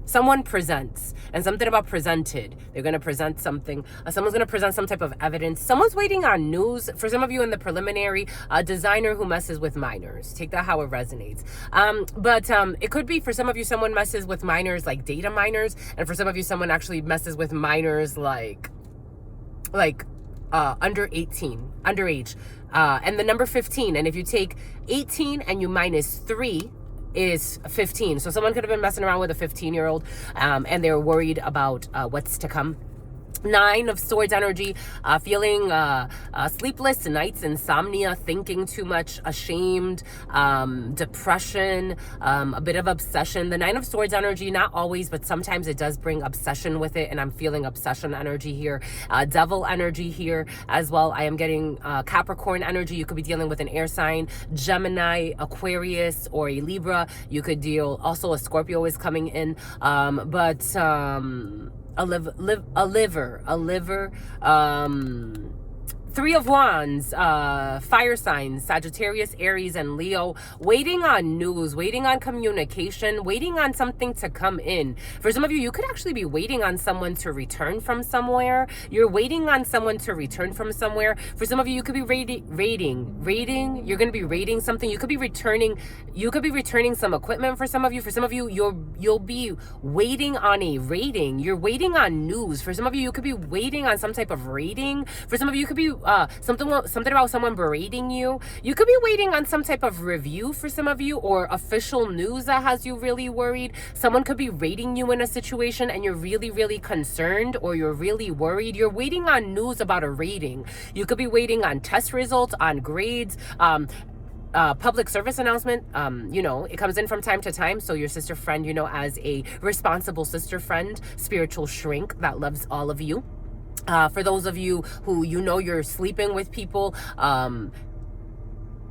Someone presents, and something about presented. They're going to present something. Someone's going to present some type of evidence. Someone's waiting on news. For some of you in the preliminary, a designer who messes with minors. Take that how it resonates. But it could be for some of you, someone messes with minors like data minors. And for some of you, someone actually messes with minors like under 18, underage. And the number 15. And if you take 18 and you minus 3, is 15. So someone could have been messing around with a 15-year-old and they're worried about what's to come. 9 of Swords energy, feeling sleepless nights, insomnia, thinking too much, ashamed, depression, a bit of obsession. The 9 of Swords energy, not always, but sometimes it does bring obsession with it, and I'm feeling obsession energy here. Devil energy here as well. I am getting Capricorn energy. You could be dealing with an air sign, Gemini, Aquarius, or a Libra. You could deal, also a Scorpio is coming in, a liver, 3 of Wands, fire signs, Sagittarius, Aries, and Leo, waiting on news, waiting on communication, waiting on something to come in. For some of you, you could actually be waiting on someone to return from somewhere. You're waiting on someone to return from somewhere. For some of you, you could be rating. You're going to be rating something. You could be returning some equipment. For some of you, you'll be waiting on a rating. You're waiting on news. For some of you, you could be waiting on some type of rating. For some of you, you could be something about someone berating you. You could be waiting on some type of review for some of you, or official news that has you really worried. Someone could be rating you in a situation and you're really, really concerned, or you're really worried. You're waiting on news about a rating. You could be waiting on test results, on grades, public service announcement. It comes in from time to time. So your sister friend, as a responsible sister friend, spiritual shrink that loves all of you. For those of you who you're sleeping with people,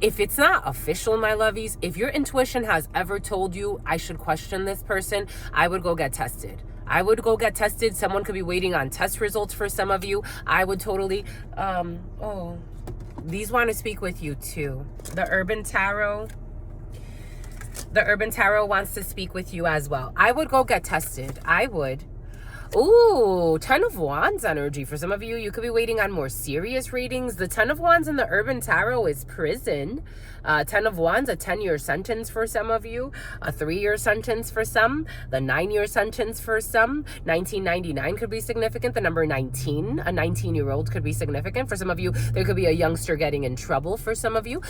if it's not official, my lovies, if your intuition has ever told you I should question this person, I would go get tested. Someone could be waiting on test results for some of you. I would totally, these want to speak with you too. The Urban Tarot wants to speak with you as well. I would go get tested. I would. Ooh, 10 of Wands energy. For some of you, you could be waiting on more serious readings. The 10 of Wands in the Urban Tarot is prison. 10 of Wands, a 10-year sentence for some of you. A 3-year sentence for some. The 9-year sentence for some. 1999 could be significant. The number 19, a 19-year-old could be significant. For some of you, there could be a youngster getting in trouble for some of you.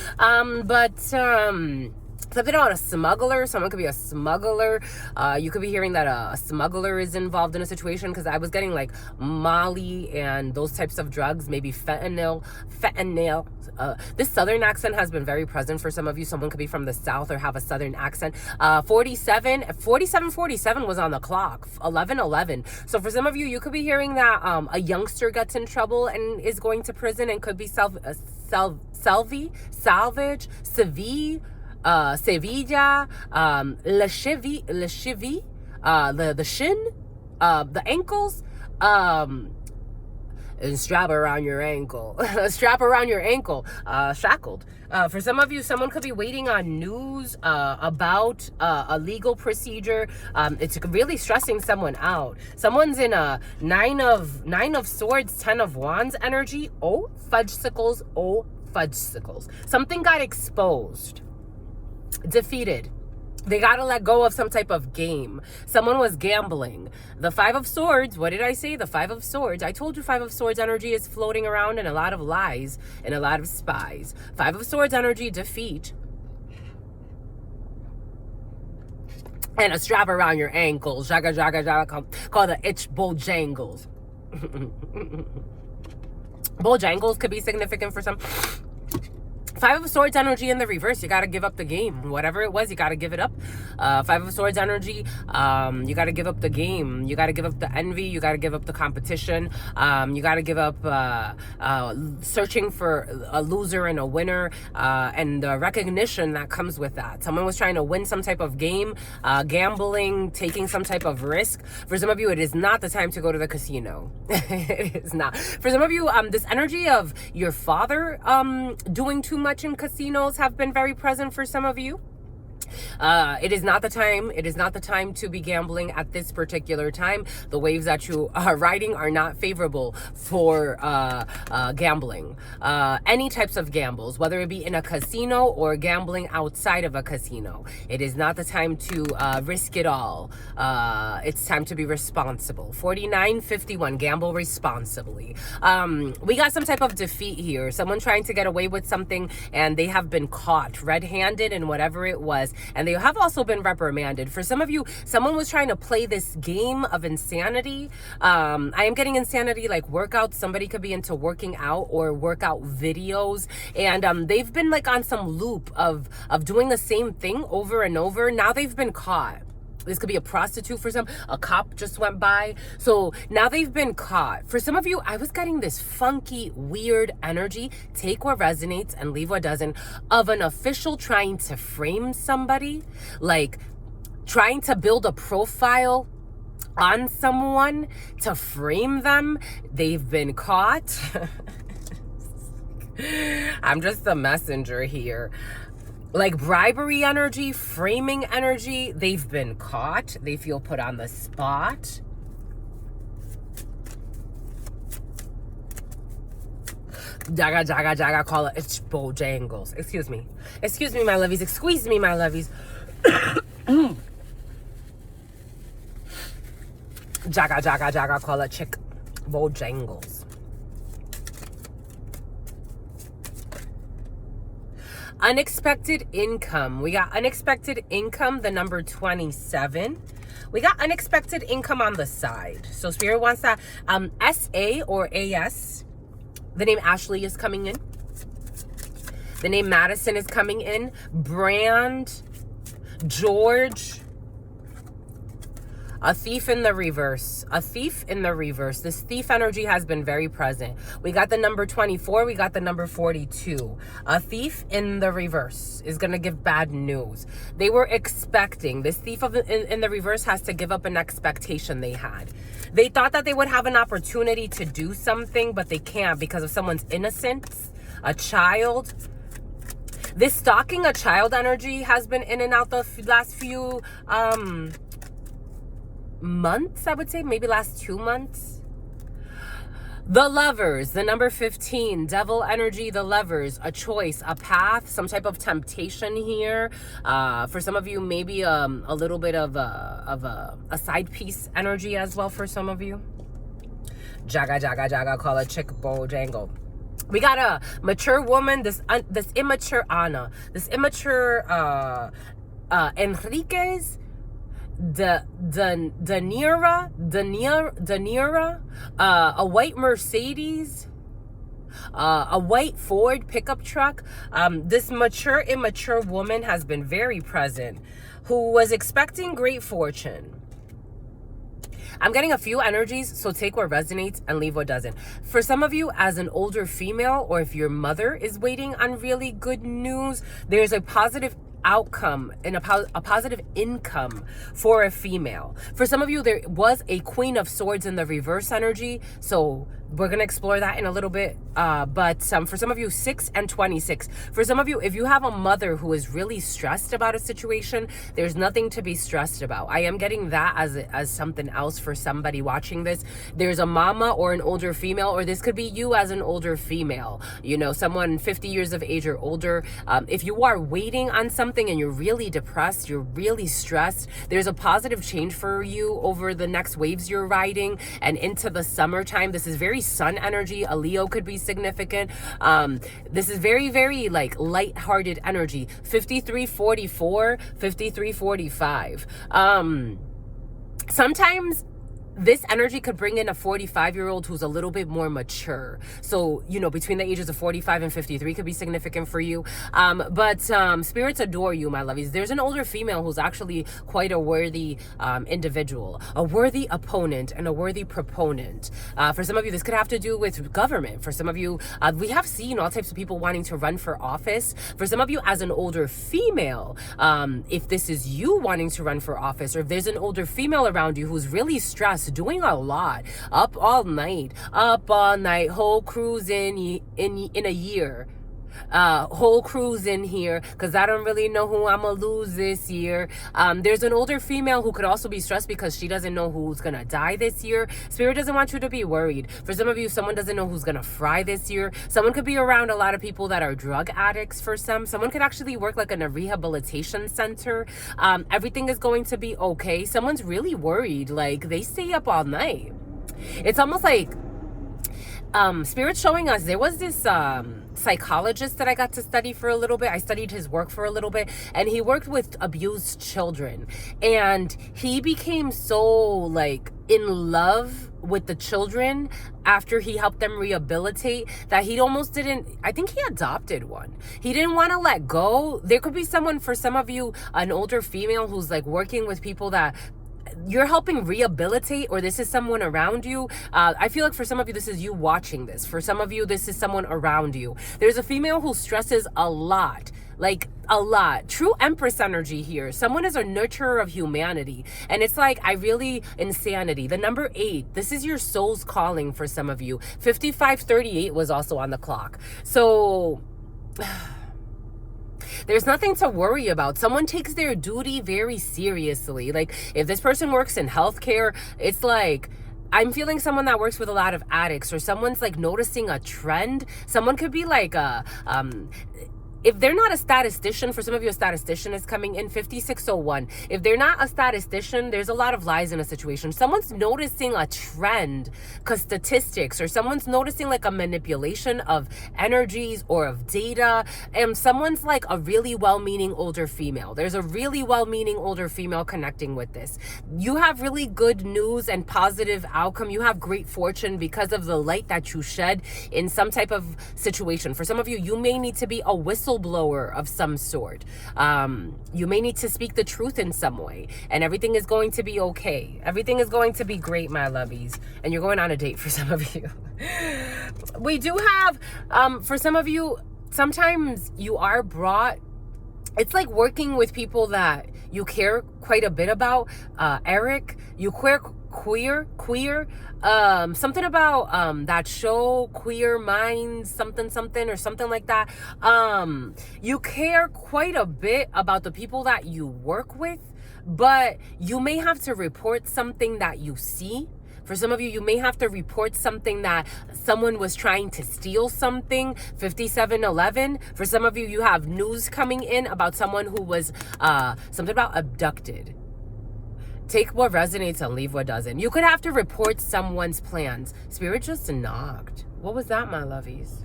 Something about a smuggler. Someone could be a smuggler. You could be hearing that a smuggler is involved in a situation, because I was getting like Molly and those types of drugs, maybe fentanyl. This southern accent has been very present for some of you. Someone could be from the south or have a southern accent. 47 was on the clock. 11. So for some of you, you could be hearing that a youngster gets in trouble and is going to prison, and could be salvage, Sevilla, Le Chivy, the shin, the ankles, and strap around your ankle. Strap around your ankle, shackled. For some of you, someone could be waiting on news about a legal procedure. It's really stressing someone out. Someone's in a nine of swords, 10 of wands energy. Oh, fudgesicles. Oh, fudgesicles. Something got exposed, defeated. They got to let go of some type of game. Someone was gambling. The 5 of Swords, what did I say? The 5 of Swords. I told you 5 of Swords energy is floating around and a lot of lies and a lot of spies. 5 of Swords energy, defeat. And a strap around your ankles. Jaga, jaga, jaga. Called the itch bojangles. Bojangles could be significant for some. 5 of Swords energy in the reverse. You got to give up the game. Whatever it was, you got to give it up. 5 of Swords energy, you got to give up the game. You got to give up the envy. You got to give up the competition. You got to give up searching for a loser and a winner, and the recognition that comes with that. Someone was trying to win some type of game, gambling, taking some type of risk. For some of you, it is not the time to go to the casino. It is not. For some of you, this energy of your father doing too much in casinos have been very present for some of you. It is not the time. It is not the time to be gambling at this particular time. The waves that you are riding are not favorable for gambling. Any types of gambles, whether it be in a casino or gambling outside of a casino. It is not the time to risk it all. It's time to be responsible. 4951, gamble responsibly. We got some type of defeat here. Someone trying to get away with something and they have been caught red-handed in whatever it was. And they have also been reprimanded. For some of you, someone was trying to play this game of insanity. I am getting insanity like workouts. Somebody could be into working out or workout videos. And they've been like on some loop of doing the same thing over and over. Now they've been caught. This could be a prostitute for some. A cop just went by. So now they've been caught. For some of you, I was getting this funky, weird energy. Take what resonates and leave what doesn't. Of an official trying to frame somebody. Like trying to build a profile on someone to frame them. They've been caught. I'm just the messenger here. Like bribery energy, framing energy, they've been caught. They feel put on the spot. Jaga, jaga, jaga, call it. It's Bojangles. Excuse me. Excuse me, my lovies. Excuse me, my lovies. Jaga, jaga, jaga, call it chick Bojangles. Unexpected income. We got unexpected income, the number 27. We got unexpected income on the side. So Spirit wants that SA or AS. The name Ashley is coming in. The name Madison is coming in. Brand, George. A thief in the reverse. A thief in the reverse. This thief energy has been very present. We got the number 24. We got the number 42. A thief in the reverse is going to give bad news. They were expecting. This thief in the reverse has to give up an expectation they had. They thought that they would have an opportunity to do something, but they can't because of someone's innocence. A child. This stalking a child energy has been in and out the last few months, I would say, maybe last 2 months. The Lovers, the number 15, devil energy, the Lovers, a choice, a path, some type of temptation here. For some of you, maybe a little bit of a side piece energy as well for some of you. Jaga, jaga, jaga, call it chick Bojangle. We got a mature woman, this immature Anna, this immature Enriquez, Danira, a white Mercedes, a white Ford pickup truck. This mature, immature woman has been very present, who was expecting great fortune. I'm getting a few energies, so take what resonates and leave what doesn't. For some of you, as an older female, or if your mother is waiting on really good news, there's a positive outcome and a positive income for a female. For some of you, there was a Queen of Swords in the reverse energy. So we're going to explore that in a little bit. But for some of you, 6 and 26. For some of you, if you have a mother who is really stressed about a situation, there's nothing to be stressed about. I am getting that as something else for somebody watching this. There's a mama or an older female, or this could be you as an older female, you know, someone 50 years of age or older. If you are waiting on something and you're really depressed, you're really stressed, there's a positive change for you over the next waves you're riding and into the summertime. This is very sun energy. A Leo could be significant. This is very, very like light-hearted energy. 5344, 5345. Sometimes this energy could bring in a 45-year-old who's a little bit more mature. So, you know, between the ages of 45 and 53 could be significant for you. But spirits adore you, my lovies. There's an older female who's actually quite a worthy individual, a worthy opponent, and a worthy proponent. For some of you, this could have to do with government. For some of you, we have seen all types of people wanting to run for office. For some of you, as an older female, if this is you wanting to run for office, or if there's an older female around you who's really stressed, doing a lot, up all night, whole cruise in a year, whole cruise in here, because I don't really know who I'm gonna lose this year. There's an older female who could also be stressed because she doesn't know who's gonna die this year. Spirit doesn't want you to be worried. For some of you, someone doesn't know who's gonna fry this year. Someone could be around a lot of people that are drug addicts. For someone could actually work like in a rehabilitation center. Everything is going to be okay. Someone's really worried, like they stay up all night. It's almost like Spirit's showing us there was this psychologist that I got to study for a little bit. I studied his work for a little bit, and he worked with abused children, and he became so like in love with the children after he helped them rehabilitate that he almost didn't, I think he adopted one. He didn't want to let go. There could be someone, for some of you, an older female who's like working with people that you're helping rehabilitate, or this is someone around you. I feel like for some of you, this is you watching this. For some of you, this is someone around you. There's a female who stresses a lot, like a lot. True Empress energy here. Someone is a nurturer of humanity. And it's like, insanity. The number 8, this is your soul's calling for some of you. 5538 was also on the clock. So there's nothing to worry about. Someone takes their duty very seriously. Like if this person works in healthcare, it's like, I'm feeling someone that works with a lot of addicts, or someone's like noticing a trend. Someone could be like if they're not a statistician, for some of you, a statistician is coming in. 5601. If they're not a statistician, there's a lot of lies in a situation. Someone's noticing a trend, because statistics, or someone's noticing like a manipulation of energies or of data, and someone's like a really well-meaning older female. There's a really well-meaning older female connecting with this. You have really good news and positive outcome. You have great fortune because of the light that you shed in some type of situation. For some of you, you may need to be a whistleblower of some sort. You may need to speak the truth in some way, and everything is going to be okay. Everything is going to be great, my lovies. And you're going on a date for some of you. We do have, for some of you, sometimes you are brought, it's like working with people that you care quite a bit about. Eric, you queer, something about that show, Queer Minds, something, or something like that. You care quite a bit about the people that you work with, but you may have to report something that you see. For some of you, you may have to report something that someone was trying to steal something. 5711. For some of you, you have news coming in about someone who was something about abducted. Take what resonates and leave what doesn't. You could have to report someone's plans. Spirit just knocked. What was that, my lovies?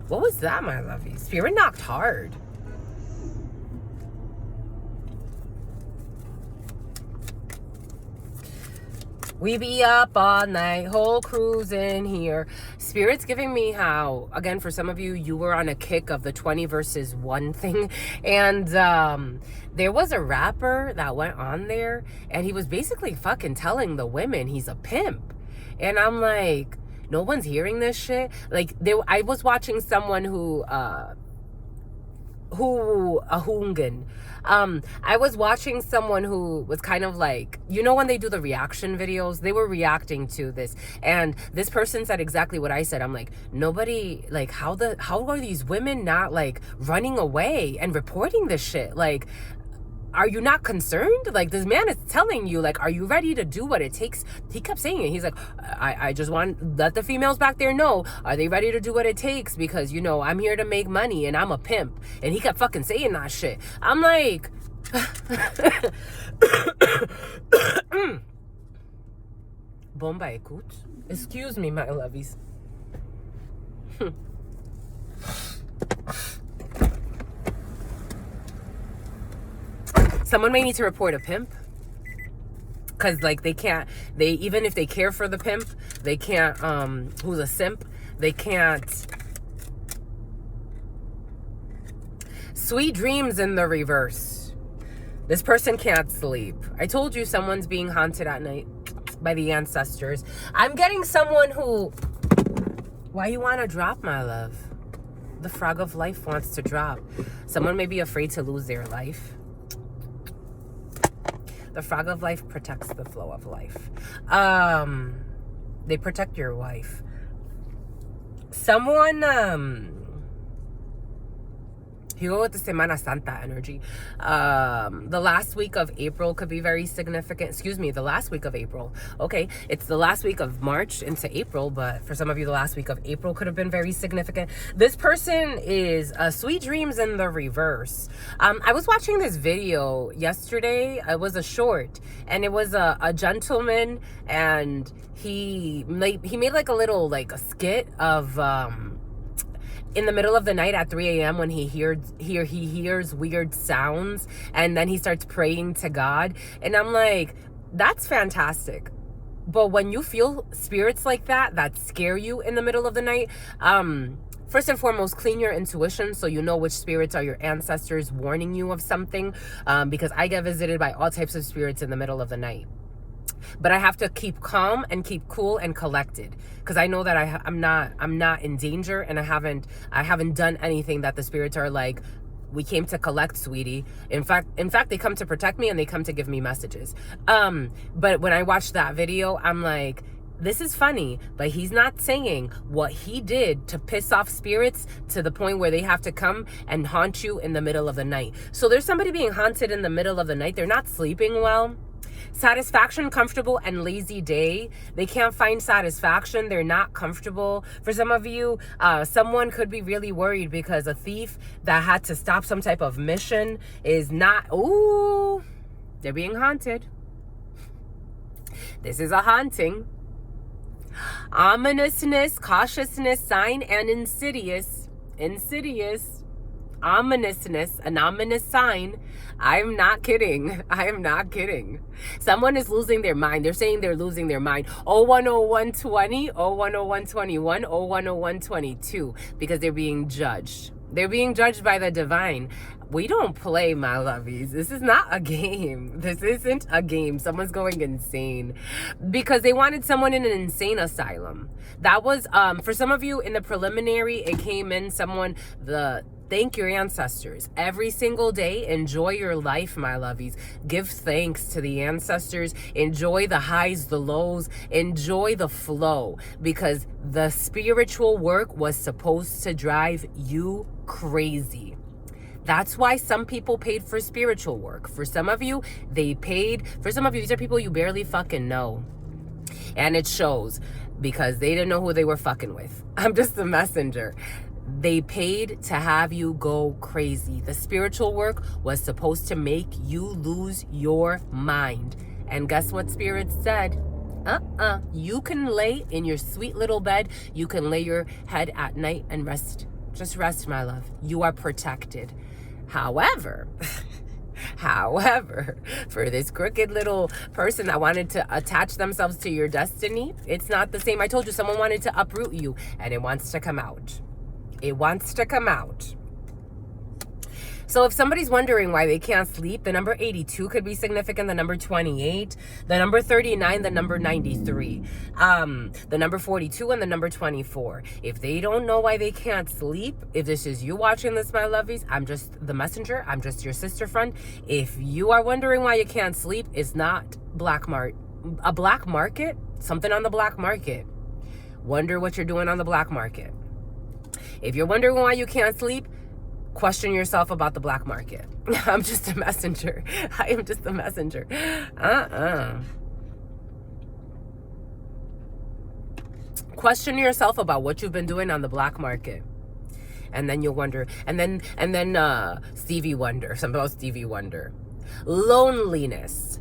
What was that, my lovies? Spirit knocked hard. We be up all night, whole cruise in here. Spirit's giving me how, again, for some of you, you were on a kick of the 20 versus 1 thing. And there was a rapper that went on there, and he was basically fucking telling the women he's a pimp. And I'm like, no one's hearing this shit. Like, I was watching someone who ahungan. I was watching someone who was kind of like, when they do the reaction videos, they were reacting to this, and this person said exactly what I said. I'm like, nobody, like, how are these women not like running away and reporting this shit? Like, are you not concerned? Like, this man is telling you, like, are you ready to do what it takes? He kept saying it. He's like, I just want, let the females back there know, are they ready to do what it takes? Because, I'm here to make money and I'm a pimp. And he kept fucking saying that shit. I'm like, bomba écoute. Excuse me, my lovies. Someone may need to report a pimp, because like even if they care for the pimp, they can't, who's a simp, they can't. Sweet dreams in the reverse. This person can't sleep. I told you someone's being haunted at night by the ancestors. I'm getting someone who, why you want to drop, my love? The frog of life wants to drop. Someone may be afraid to lose their life. The frog of life protects the flow of life. They protect your wife. Someone, you go with the Semana Santa energy. The last week of April could be very significant. Excuse me, the last week of April. Okay, it's the last week of March into April, but for some of you, the last week of April could have been very significant. This person is sweet dreams in the reverse. I was watching this video yesterday. It was a short, and it was a gentleman, and he made like a little like a skit of in the middle of the night at 3 a.m. when he hears weird sounds, and then he starts praying to God. And I'm like, that's fantastic. But when you feel spirits like that scare you in the middle of the night, first and foremost, clean your intuition so you know which spirits are your ancestors warning you of something, because I get visited by all types of spirits in the middle of the night. But I have to keep calm and keep cool and collected, because I know that I'm not in danger, and I haven't done anything that the spirits are like, we came to collect, sweetie. In fact, they come to protect me, and they come to give me messages. But when I watched that video, I'm like, this is funny, but he's not saying what he did to piss off spirits to the point where they have to come and haunt you in the middle of the night. So there's somebody being haunted in the middle of the night. They're not sleeping well. Satisfaction, comfortable, and lazy day. They can't find satisfaction. They're not comfortable. For some of you, someone could be really worried because a thief that had to stop some type of mission is not, ooh, they're being haunted. This is a haunting. Ominousness, cautiousness, sign, and insidious. Ominousness, an ominous sign. I'm not kidding. I am not kidding. Someone is losing their mind. They're saying they're losing their mind. 010120, 010121, 010122, because they're being judged. They're being judged by the divine. We don't play, my lovies. This is not a game. This isn't a game. Someone's going insane because they wanted someone in an insane asylum. That was, for some of you in the preliminary, it came in thank your ancestors. Every single day, enjoy your life, my lovies. Give thanks to the ancestors. Enjoy the highs, the lows. Enjoy the flow, because the spiritual work was supposed to drive you crazy. That's why some people paid for spiritual work. For some of you, they paid. For some of you, these are people you barely fucking know. And it shows, because they didn't know who they were fucking with. I'm just the messenger. They paid to have you go crazy. The spiritual work was supposed to make you lose your mind. And guess what Spirit said? You can lay in your sweet little bed. You can lay your head at night and rest. Just rest, my love. You are protected. However, for this crooked little person that wanted to attach themselves to your destiny, it's not the same. I told you someone wanted to uproot you, and it wants to come out. It wants to come out. So if somebody's wondering why they can't sleep, the number 82 could be significant, the number 28, the number 39, the number 93, the number 42, and the number 24. If they don't know why they can't sleep, if this is you watching this, my lovies, I'm just the messenger. I'm just your sister friend. If you are wondering why you can't sleep, it's not a black market, something on the black market. Wonder what you're doing on the black market. If you're wondering why you can't sleep, question yourself about the black market. I'm just a messenger. I am just a messenger. Question yourself about what you've been doing on the black market. And then you'll wonder. And then Stevie Wonder. Something about Stevie Wonder. Loneliness.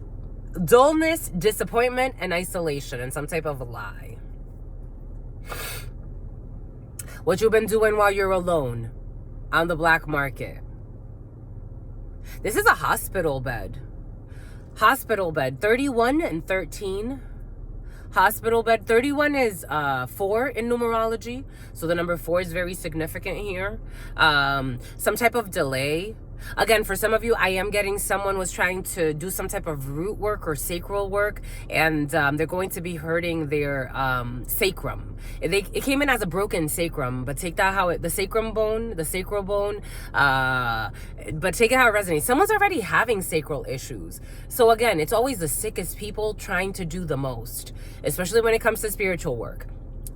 Dullness, disappointment, and isolation. And some type of a lie. What you've been doing while you're alone on the black market. This is a hospital bed. Hospital bed. 31 and 13. Hospital bed. 31 is 4 in numerology. So the number 4 is very significant here. Some type of delay. Again, for some of you, I am getting someone was trying to do some type of root work or sacral work, and they're going to be hurting their sacrum. It came in as a broken sacrum, but take that the sacral bone, but take it how it resonates. Someone's already having sacral issues. So again, it's always the sickest people trying to do the most, especially when it comes to spiritual work.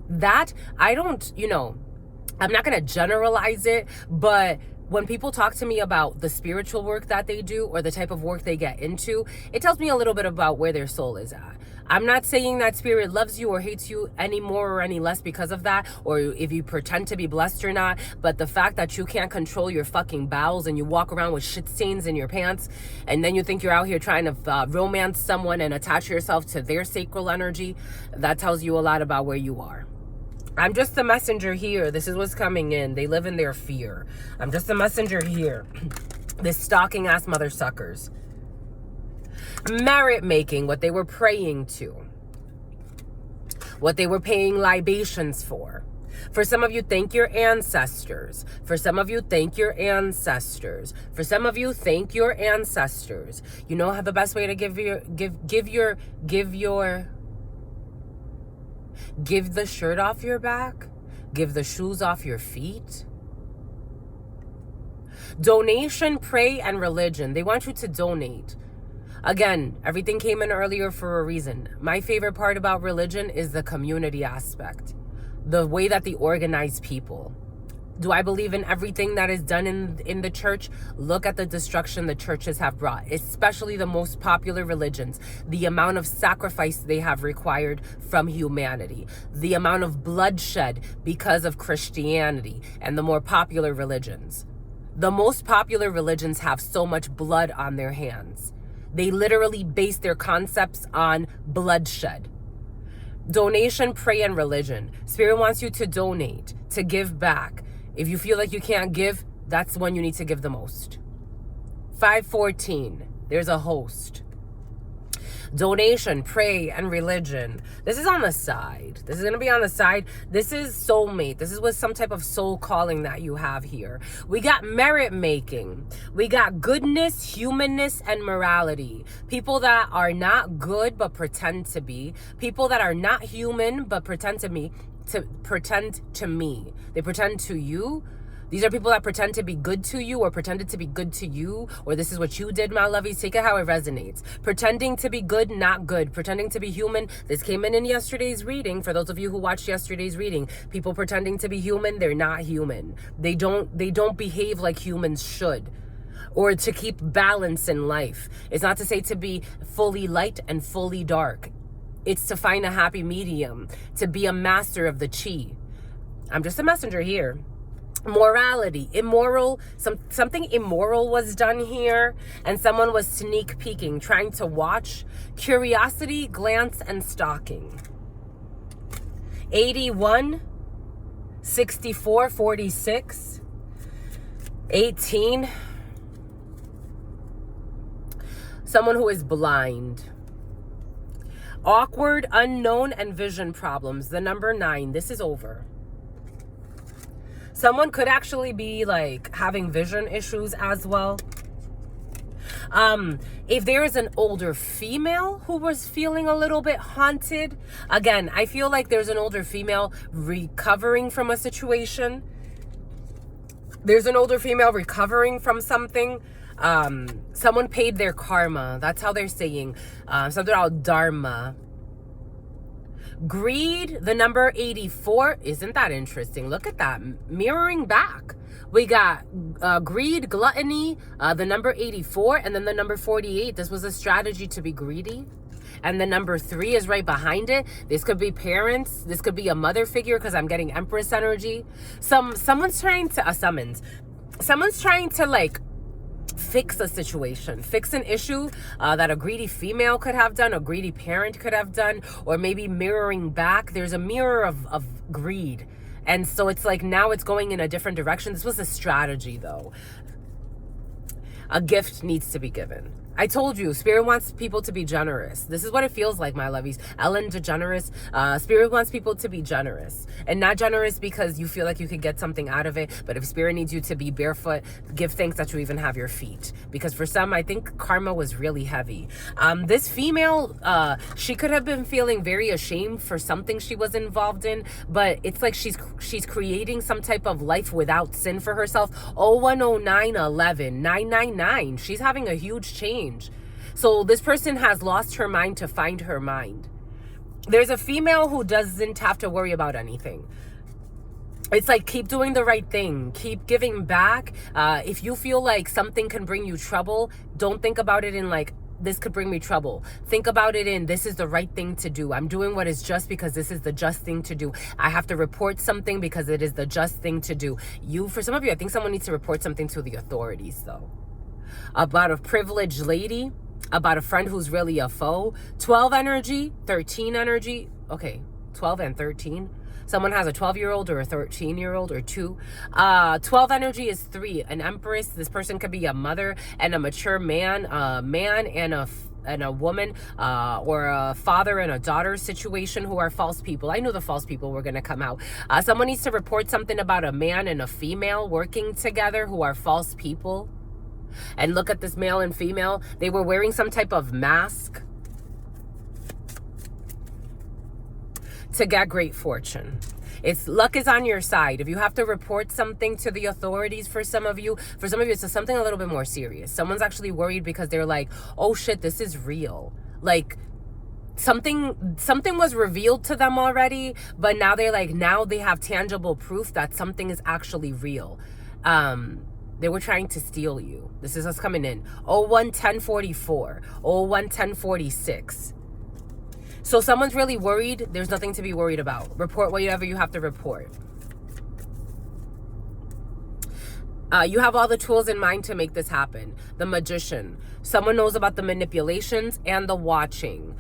That, I'm not going to generalize it, but when people talk to me about the spiritual work that they do or the type of work they get into, it tells me a little bit about where their soul is at. I'm not saying that spirit loves you or hates you any more or any less because of that, or if you pretend to be blessed or not, but the fact that you can't control your fucking bowels and you walk around with shit stains in your pants, and then you think you're out here trying to romance someone and attach yourself to their sacral energy, that tells you a lot about where you are. I'm just a messenger here. This is what's coming in. They live in their fear. I'm just a messenger here. This stalking ass mother suckers. Merit making, what they were praying to. What they were paying libations for. For some of you, thank your ancestors. For some of you, thank your ancestors. For some of you, thank your ancestors. You know how the best way to give the shirt off your back, give the shoes off your feet. Donation, pray, and religion. They want you to donate. Again, everything came in earlier for a reason. My favorite part about religion is the community aspect, the way that they organize people. Do I believe in everything that is done in the church? Look at the destruction the churches have brought, especially the most popular religions. The amount of sacrifice they have required from humanity. The amount of bloodshed because of Christianity and the more popular religions. The most popular religions have so much blood on their hands. They literally base their concepts on bloodshed. Donation, pray, and religion. Spirit wants you to donate, to give back. If you feel like you can't give, that's when you need to give the most. 514, there's a host. Donation, pray, and religion. This is on the side. This is going to be on the side. This is soulmate. This is with some type of soul calling that you have here. We got merit making. We got goodness, humanness, and morality. People that are not good but pretend to be. People that are not human but pretend to me. They pretend to you. These are people that pretend to be good to you or pretended to be good to you, or this is what you did, my lovies. Take it how it resonates. Pretending to be good, not good. Pretending to be human. This came in yesterday's reading. For those of you who watched yesterday's reading, people pretending to be human, they're not human. They don't behave like humans should. Or to keep balance in life. It's not to say to be fully light and fully dark. It's to find a happy medium, to be a master of the chi. I'm just a messenger here. Morality, immoral, something immoral was done here, and someone was sneak peeking, trying to watch. Curiosity, glance, and stalking. 81, 64, 46, 18. Someone who is blind. Awkward, unknown, and vision problems. The number 9. This is over. Someone could actually be like having vision issues as well. If there is an older female who was feeling a little bit haunted, again, I feel like there's an older female recovering from a situation. There's an older female recovering from something. Someone paid their karma. That's how they're saying. Something about dharma. Greed, the number 84. Isn't that interesting? Look at that. Mirroring back. We got greed, gluttony, the number 84, and then the number 48. This was a strategy to be greedy. And the number 3 is right behind it. This could be parents. This could be a mother figure because I'm getting Empress energy. Someone's trying to, someone's trying to like fix a situation, fix an issue that a greedy female could have done, a greedy parent could have done, or maybe mirroring back. There's a mirror of greed. And so it's like now it's going in a different direction. This was a strategy though. A gift needs to be given. I told you, Spirit wants people to be generous. This is what it feels like, my lovies. Ellen DeGeneres, Spirit wants people to be generous. And not generous because you feel like you could get something out of it. But if Spirit needs you to be barefoot, give thanks that you even have your feet. Because for some, I think karma was really heavy. This female, she could have been feeling very ashamed for something she was involved in. But it's like she's creating some type of life without sin for herself. 010911 999. She's having a huge change. So this person has lost her mind to find her mind. There's a female who doesn't have to worry about anything. It's like, keep doing the right thing. Keep giving back. If you feel like something can bring you trouble, don't think about it in like, this could bring me trouble. Think about it in, this is the right thing to do. I'm doing what is just because this is the just thing to do. I have to report something because it is the just thing to do. For some of you, I think someone needs to report something to the authorities though. About a privileged lady, about a friend who's really a foe. 12 energy, 13 energy. Okay, 12 and 13. Someone has a 12-year-old or a 13-year-old or 2. 12 energy is 3. An empress. This person could be a mother and a mature man. A man and a woman, or a father and a daughter situation who are false people. I knew the false people were going to come out. Someone needs to report something about a man and a female working together who are false people. And look at this male and female. They were wearing some type of mask to get great fortune. Luck is on your side. If you have to report something to the authorities, for some of you, it's something a little bit more serious. Someone's actually worried because they're like, oh shit, this is real. Like something was revealed to them already, but now they're like, now they have tangible proof that something is actually real. They were trying to steal you. This is us coming in. 011044, 011046. So someone's really worried. There's nothing to be worried about. Report whatever you have to report. You have all the tools in mind to make this happen. The Magician. Someone knows about the manipulations and the watching.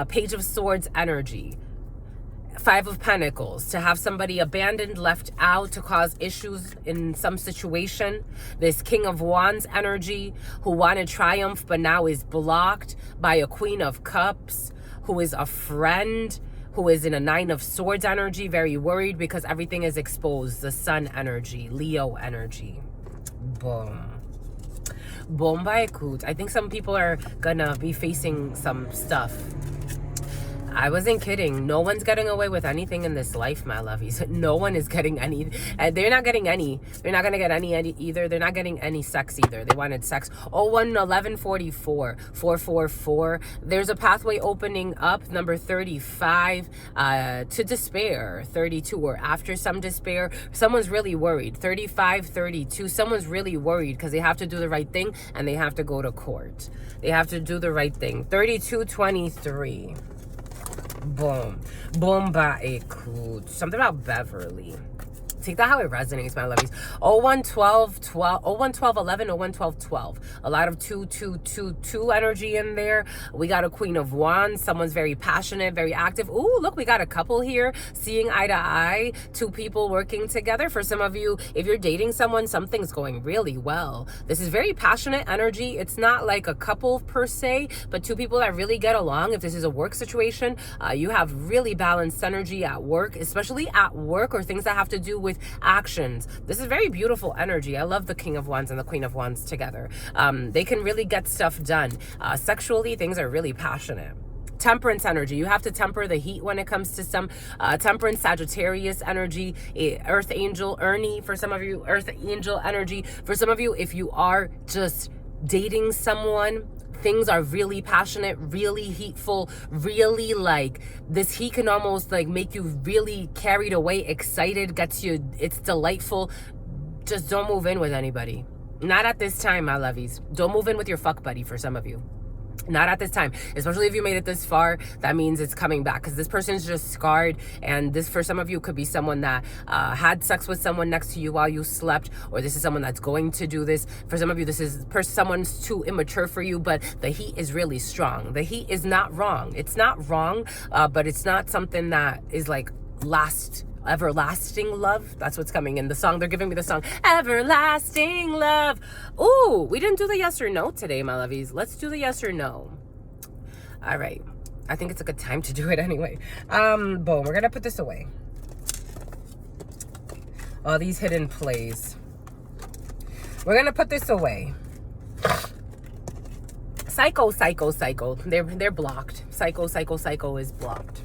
Page of Swords energy. 5 of Pentacles, to have somebody abandoned, left out, to cause issues in some situation. This King of Wands energy, who wanted triumph but now is blocked by a Queen of Cups, who is a friend, who is in a 9 of Swords energy, very worried because everything is exposed. The Sun energy, Leo energy. Boom. Bomba ekut. I think some people are gonna be facing some stuff. I wasn't kidding. No one's getting away with anything in this life, my lovies. No one is getting any. They're not getting any. They're not going to get any either. They're not getting any sex either. They wanted sex. 011144, 444. There's a pathway opening up. Number 35, to despair. 32, or after some despair. Someone's really worried. 35, 32. Someone's really worried because they have to do the right thing and they have to go to court. They have to do the right thing. 32, 23. Boom. Bomba ekut. Something about Beverly. Take that how it resonates, my lovies. 011211, 011212. A lot of 2222 energy in there. We got a Queen of Wands. Someone's very passionate, very active. Ooh, look, we got a couple here seeing eye to eye. 2 people working together. For some of you, if you're dating someone, something's going really well. This is very passionate energy. It's not like a couple per se, but 2 people that really get along. If this is a work situation, you have really balanced energy at work, especially at work, or things that have to do with with actions. This is very beautiful energy. I love the King of Wands and the Queen of Wands together. They can really get stuff done. Sexually, things are really passionate. Temperance energy. You have to temper the heat when it comes to some temperance, Sagittarius energy, Earth Angel, Ernie for some of you, Earth Angel energy. For some of you, if you are just dating someone, things are really passionate, really heatful, really like this heat can almost like make you really carried away, excited, gets you, it's delightful. Just don't move in with anybody. Not at this time, my lovies. Don't move in with your fuck buddy for some of you. Not at this time, especially if you made it this far. That means it's coming back, because this person's just scarred, and this for some of you could be someone that had sex with someone next to you while you slept, or this is someone that's going to do this. For some of you, this is someone's too immature for you, but the heat is really strong. The heat is not wrong. It's not wrong, but it's not something that is like everlasting love. That's what's coming in the song. They're giving me the song everlasting love. Ooh, we didn't do the yes or no today, my lovies. Let's do the yes or no. All right, I think it's a good time to do it anyway. Boom, we're gonna put this away. All these hidden plays, we're gonna put this away. Psycho. They're blocked. Psycho is blocked.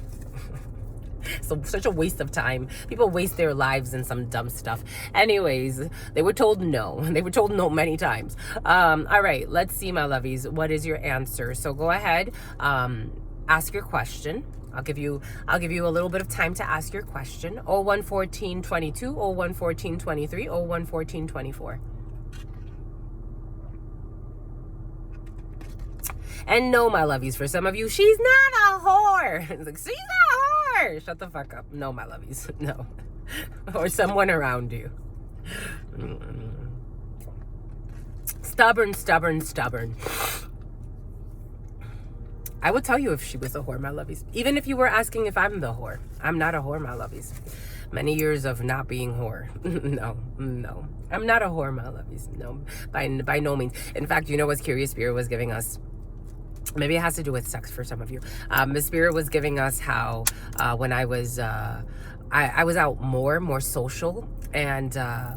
So such a waste of time. People waste their lives in some dumb stuff. Anyways, they were told no. They were told no many times. All right, let's see, my lovies. What is your answer? So go ahead, ask your question. I'll give you a little bit of time to ask your question. 011422, 011423, 011424. And no, my lovies, for some of you, she's not a whore. It's like, she's not a whore. Shut the fuck up. No, my lovies. No. Or someone around you. Stubborn. I would tell you if she was a whore, my lovies. Even if you were asking if I'm the whore. I'm not a whore, my lovies. Many years of not being whore. No. I'm not a whore, my lovies. No, by no means. In fact, you know what Curious Spirit was giving us? Maybe it has to do with sex for some of you. The Spirit was giving us how when I was out more social, and I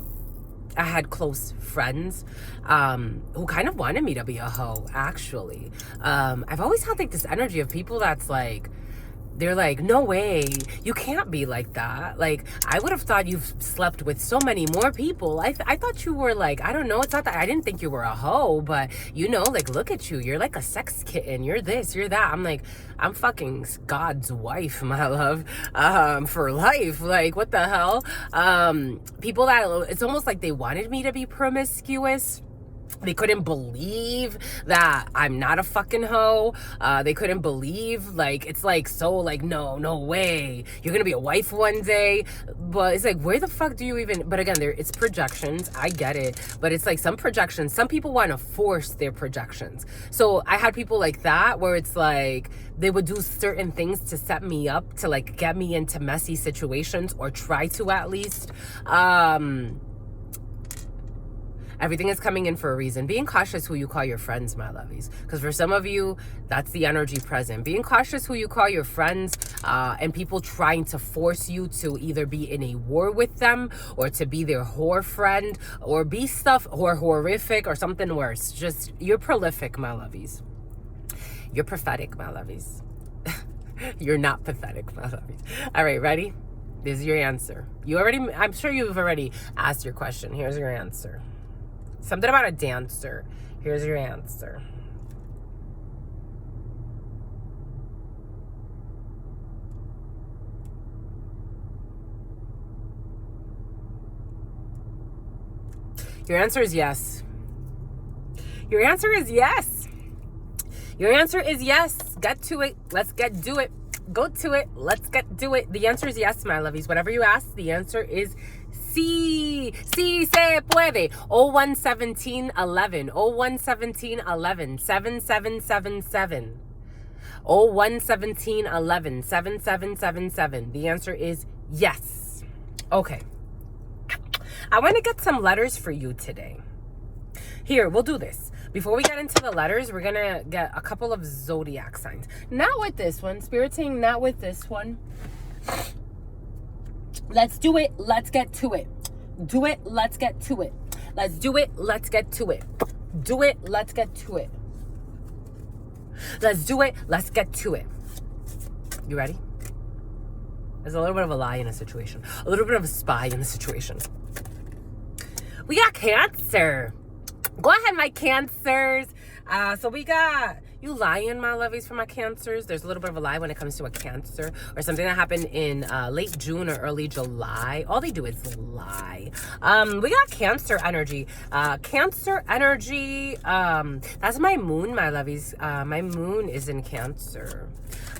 had close friends who kind of wanted me to be a hoe, actually. I've always had like this energy of people that's like, they're like, no way, you can't be like that. Like, I would have thought you've slept with so many more people. I thought you were like, I don't know, it's not that I didn't think you were a hoe, but you know, like, look at you, you're like a sex kitten, you're this, you're that. I'm like, I'm fucking God's wife, my love, for life. Like, what the hell? People that, it's almost like they wanted me to be promiscuous. They couldn't believe that I'm not a fucking hoe. They couldn't believe, like, it's like, so like, no way, you're gonna be a wife one day. But it's like, where the fuck do you even, but again, it's projections, I get it, but it's like some projections, some people want to force their projections. So I had people like that where it's like they would do certain things to set me up to like get me into messy situations, or try to at least. Everything is coming in for a reason. Being cautious who you call your friends, my lovies. Because for some of you, that's the energy present. Being cautious who you call your friends, and people trying to force you to either be in a war with them, or to be their whore friend, or be stuff, or horrific, or something worse. Just, you're prolific, my lovies. You're prophetic, my lovies. You're not pathetic, my lovies. All right, ready? This is your answer. I'm sure you've already asked your question. Here's your answer. Something about a dancer. Here's your answer. Your answer is yes. Your answer is yes. Your answer is yes. Get to it. Let's do it. Go to it. Let's do it. The answer is yes, my lovies. Whatever you ask, the answer is sí se puede. 011711 011711 7777 011711 7777. The answer is yes. Okay. I want to get some letters for you today. Here, we'll do this. Before we get into the letters, we're going to get a couple of zodiac signs. Not with this one. Spirit saying not with this one. Let's do it. Let's get to it. Do it. Let's get to it. Let's do it. Let's get to it. Do it. Let's get to it. Let's do it. Let's get to it. You ready? There's a little bit of a lie in a situation. A little bit of a spy in the situation. We got Cancer. Go ahead, my Cancers. So we got you lying, my lovies, for my Cancers. There's a little bit of a lie when it comes to a Cancer or something that happened in late June or early July. All they do is lie. We got Cancer energy. Cancer energy. That's my moon, my lovies. My moon is in Cancer,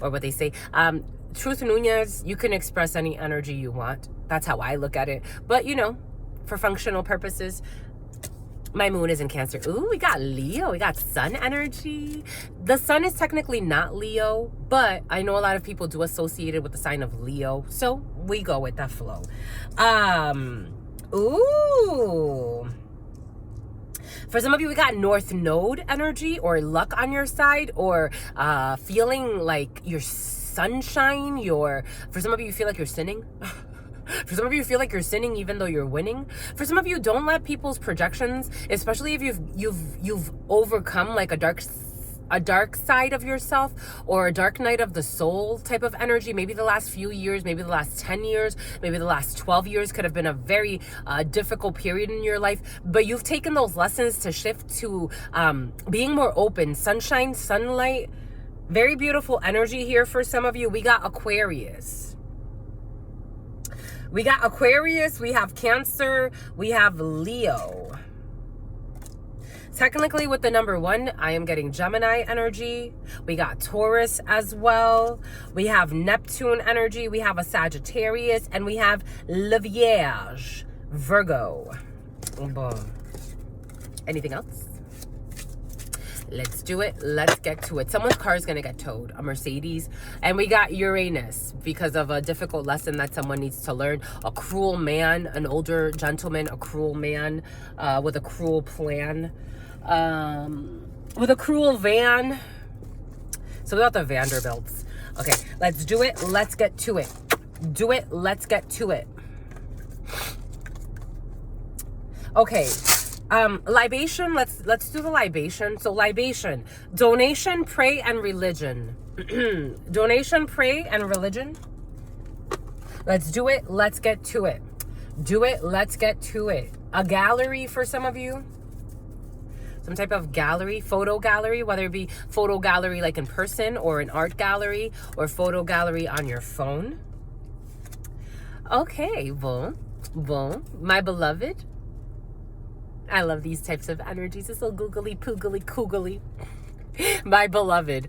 or what they say. Truth Nunez, you can express any energy you want. That's how I look at it. But, you know, for functional purposes, my moon is in Cancer. Ooh, we got Leo. We got sun energy. The sun is technically not Leo, but I know a lot of people do associate it with the sign of Leo. So we go with that flow. Ooh. For some of you, we got North Node energy, or luck on your side, or feeling like you're sunshine. For some of you, you feel like you're sinning. For some of you, feel like you're sinning even though you're winning. For some of you, don't let people's projections, especially if you've overcome like a dark side of yourself, or a dark night of the soul type of energy. Maybe the last few years, maybe the last 10 years, maybe the last 12 years could have been a very difficult period in your life, but you've taken those lessons to shift to being more open. Sunshine, sunlight, very beautiful energy here for some of you. We got Aquarius. We got Aquarius, we have Cancer, we have Leo. Technically with the number 1, I am getting Gemini energy. We got Taurus as well. We have Neptune energy. We have a Sagittarius, and we have Le Vierge, Virgo. Boom. Anything else? Let's do it. Let's get to it. Someone's car is going to get towed, a Mercedes. And we got Uranus because of a difficult lesson that someone needs to learn. A cruel man, an older gentleman, a cruel man with a cruel plan. With a cruel van. So without the Vanderbilts. Okay, let's do it. Let's get to it. Do it. Let's get to it. Okay. Libation, let's do the libation. So libation, donation, pray, and religion. Donation, pray, and religion. Let's do it. Let's get to it. Do it. Let's get to it. A gallery for some of you. Some type of gallery, photo gallery, whether it be photo gallery like in person, or an art gallery, or photo gallery on your phone. Okay, boom, my beloved. I love these types of energies. It's so googly, poogly, koogly. My beloved.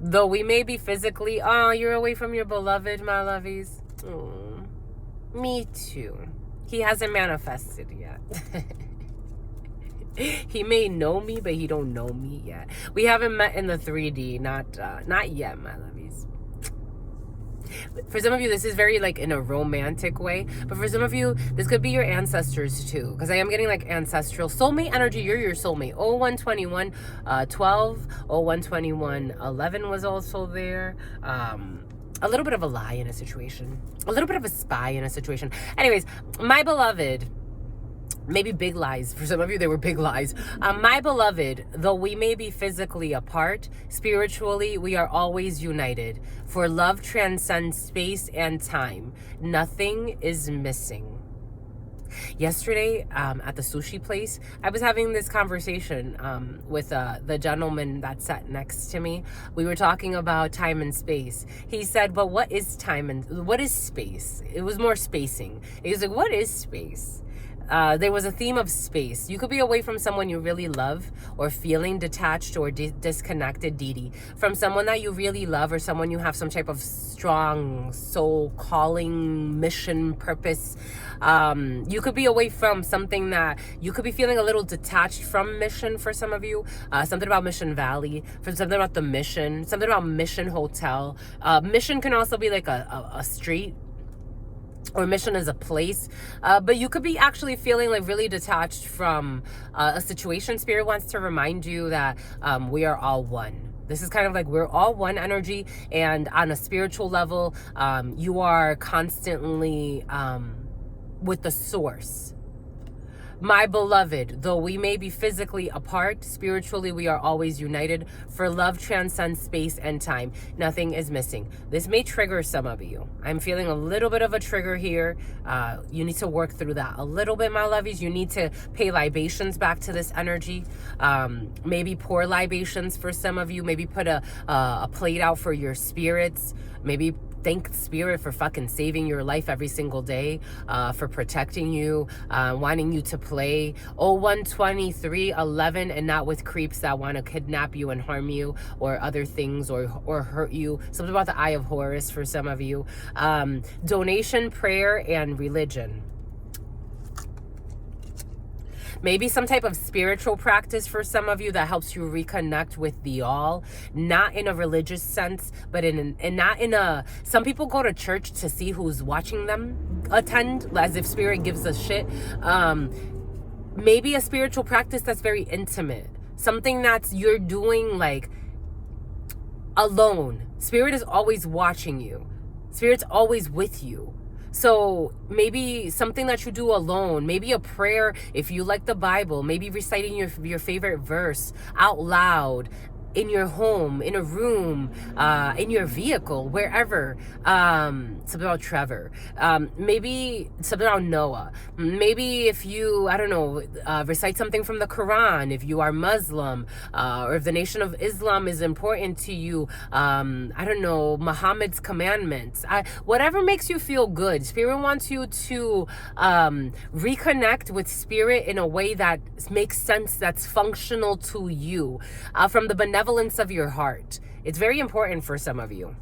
Though we may be physically, you're away from your beloved, my lovies. Me too. He hasn't manifested yet. He may know me, but he don't know me yet. We haven't met in the 3D, not yet, my lovies. For some of you, this is very like in a romantic way, but for some of you, this could be your ancestors too, because I am getting like ancestral soulmate energy. You're your soulmate. 0121 12, 0121 11 was also there. A little bit of a lie in a situation, a little bit of a spy in a situation. Anyways, my beloved. Maybe big lies. For some of you, they were big lies. My beloved, though we may be physically apart, spiritually, we are always united. For love transcends space and time. Nothing is missing. Yesterday, at the sushi place, I was having this conversation with the gentleman that sat next to me. We were talking about time and space. He said, but what is time and what is space? It was more spacing. He was like, what is space? There was a theme of space. You could be away from someone you really love, or feeling detached or disconnected, Dee, from someone that you really love, or someone you have some type of strong soul calling, mission, purpose. You could be away from something that you could be feeling a little detached from mission for some of you. Something about Mission Valley, for something about the Mission, something about Mission Hotel. Mission can also be like a street, or Mission is a place, but you could be actually feeling like really detached from a situation. Spirit wants to remind you that we are all one. This is kind of like we're all one energy, and on a spiritual level, you are constantly with the source. My beloved, though we may be physically apart, spiritually we are always united, for love transcends space and time. Nothing is missing. This may trigger some of you. I'm feeling a little bit of a trigger here. You need to work through that a little bit, my lovies. You need to pay libations back to this energy. Maybe pour libations for some of you. Maybe put a plate out for your spirits. Maybe thank Spirit for fucking saving your life every single day, for protecting you, wanting you to play 012311 and not with creeps that want to kidnap you and harm you or other things or hurt you. Something about the Eye of Horus for some of you. Donation, prayer, and religion. Maybe some type of spiritual practice for some of you that helps you reconnect with the all, not in a religious sense, but some people go to church to see who's watching them attend, as if Spirit gives a shit. Maybe a spiritual practice that's very intimate, something that's you're doing like alone. Spirit is always watching you. Spirit's always with you. So maybe something that you do alone, maybe a prayer if you like the Bible, maybe reciting your favorite verse out loud, in your home, in a room, in your vehicle, wherever. Something about Trevor. Maybe something about Noah. Maybe if you, I don't know, recite something from the Quran, if you are Muslim, or if the Nation of Islam is important to you, I don't know, Muhammad's commandments. Whatever makes you feel good. Spirit wants you to reconnect with Spirit in a way that makes sense, that's functional to you, from the benevolence of your heart. It's very important for some of you.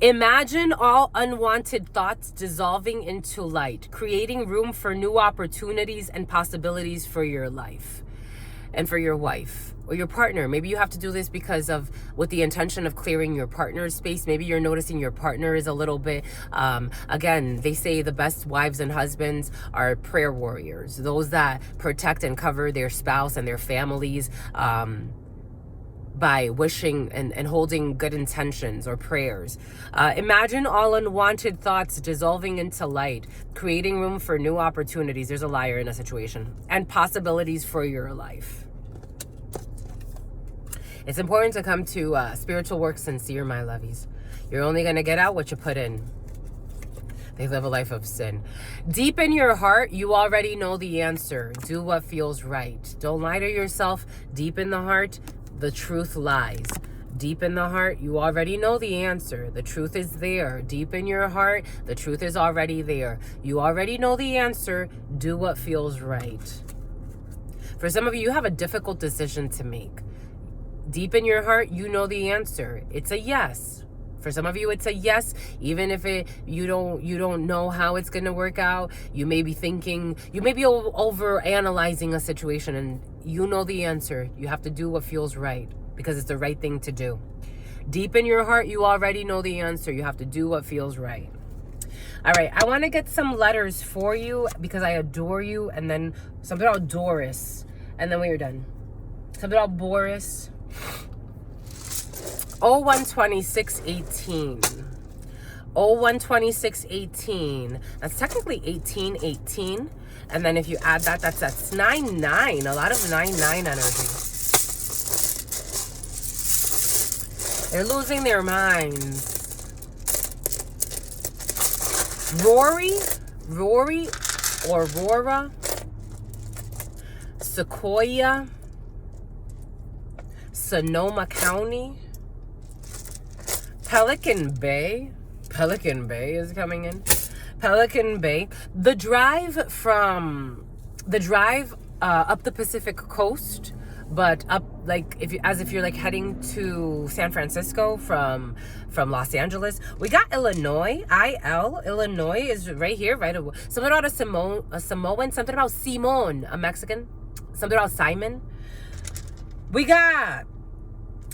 Imagine all unwanted thoughts dissolving into light, creating room for new opportunities and possibilities for your life and for your wife or your partner. Maybe you have to do this with the intention of clearing your partner's space. Maybe you're noticing your partner is a little bit, again, they say the best wives and husbands are prayer warriors, those that protect and cover their spouse and their families, by wishing and holding good intentions or prayers. Imagine all unwanted thoughts dissolving into light, creating room for new opportunities. There's a liar in a situation. And possibilities for your life. It's important to come to spiritual work sincere, my lovies. You're only going to get out what you put in. They live a life of sin. Deep in your heart, you already know the answer. Do what feels right. Don't lie to yourself. Deep in the heart, the truth lies. Deep in the heart, you already know the answer. The truth is there. Deep in your heart, the truth is already there. You already know the answer. Do what feels right. For some of you, you have a difficult decision to make. Deep in your heart, you know the answer. It's a yes. For some of you, it's a yes, even if you don't know how it's going to work out. You may be thinking, you may be over analyzing a situation, and you know the answer. You have to do what feels right because it's the right thing to do. Deep in your heart, you already know the answer. You have to do what feels right. All right, I want to get some letters for you because I adore you, and then something about Doris, and then we are done. Something about Boris. 012618. 012618. That's technically 1818. And then if you add that's 99. A lot of 99 energy. They're losing their minds. Rory, or Aurora, Sequoia, Sonoma County, Pelican Bay is coming in. Pelican Bay. The drive up the Pacific coast, but up like if you're like heading to San Francisco from Los Angeles. We got Illinois. Illinois is right here, right away. Something about a Samoan, something about Simon, a Mexican, something about Simon. We got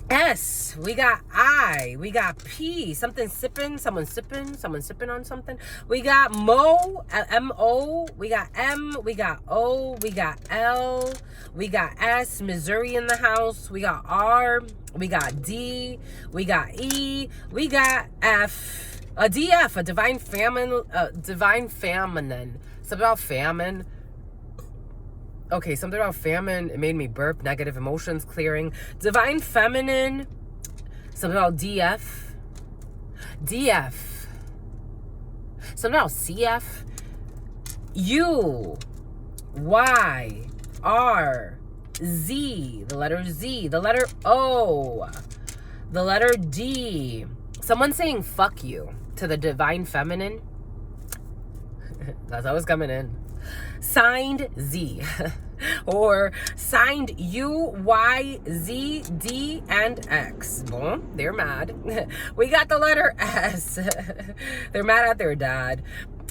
S, we got I, we got P, something sipping, someone sipping on something. We got Mo, M-O, we got M, we got O, we got L, we got S, Missouri in the house, we got R, we got D, we got E, we got F, a DF, a divine feminine, something about famine. Okay, something about famine. It made me burp. Negative emotions clearing. Divine feminine. Something about DF. DF. Something about CF. U. Y. R. Z. The letter Z. The letter O. The letter D. Someone saying fuck you to the divine feminine. That's always coming in. Signed Z. Or signed U, Y, Z, D, and X. Boom, they're mad. We got the letter S. They're mad at their dad.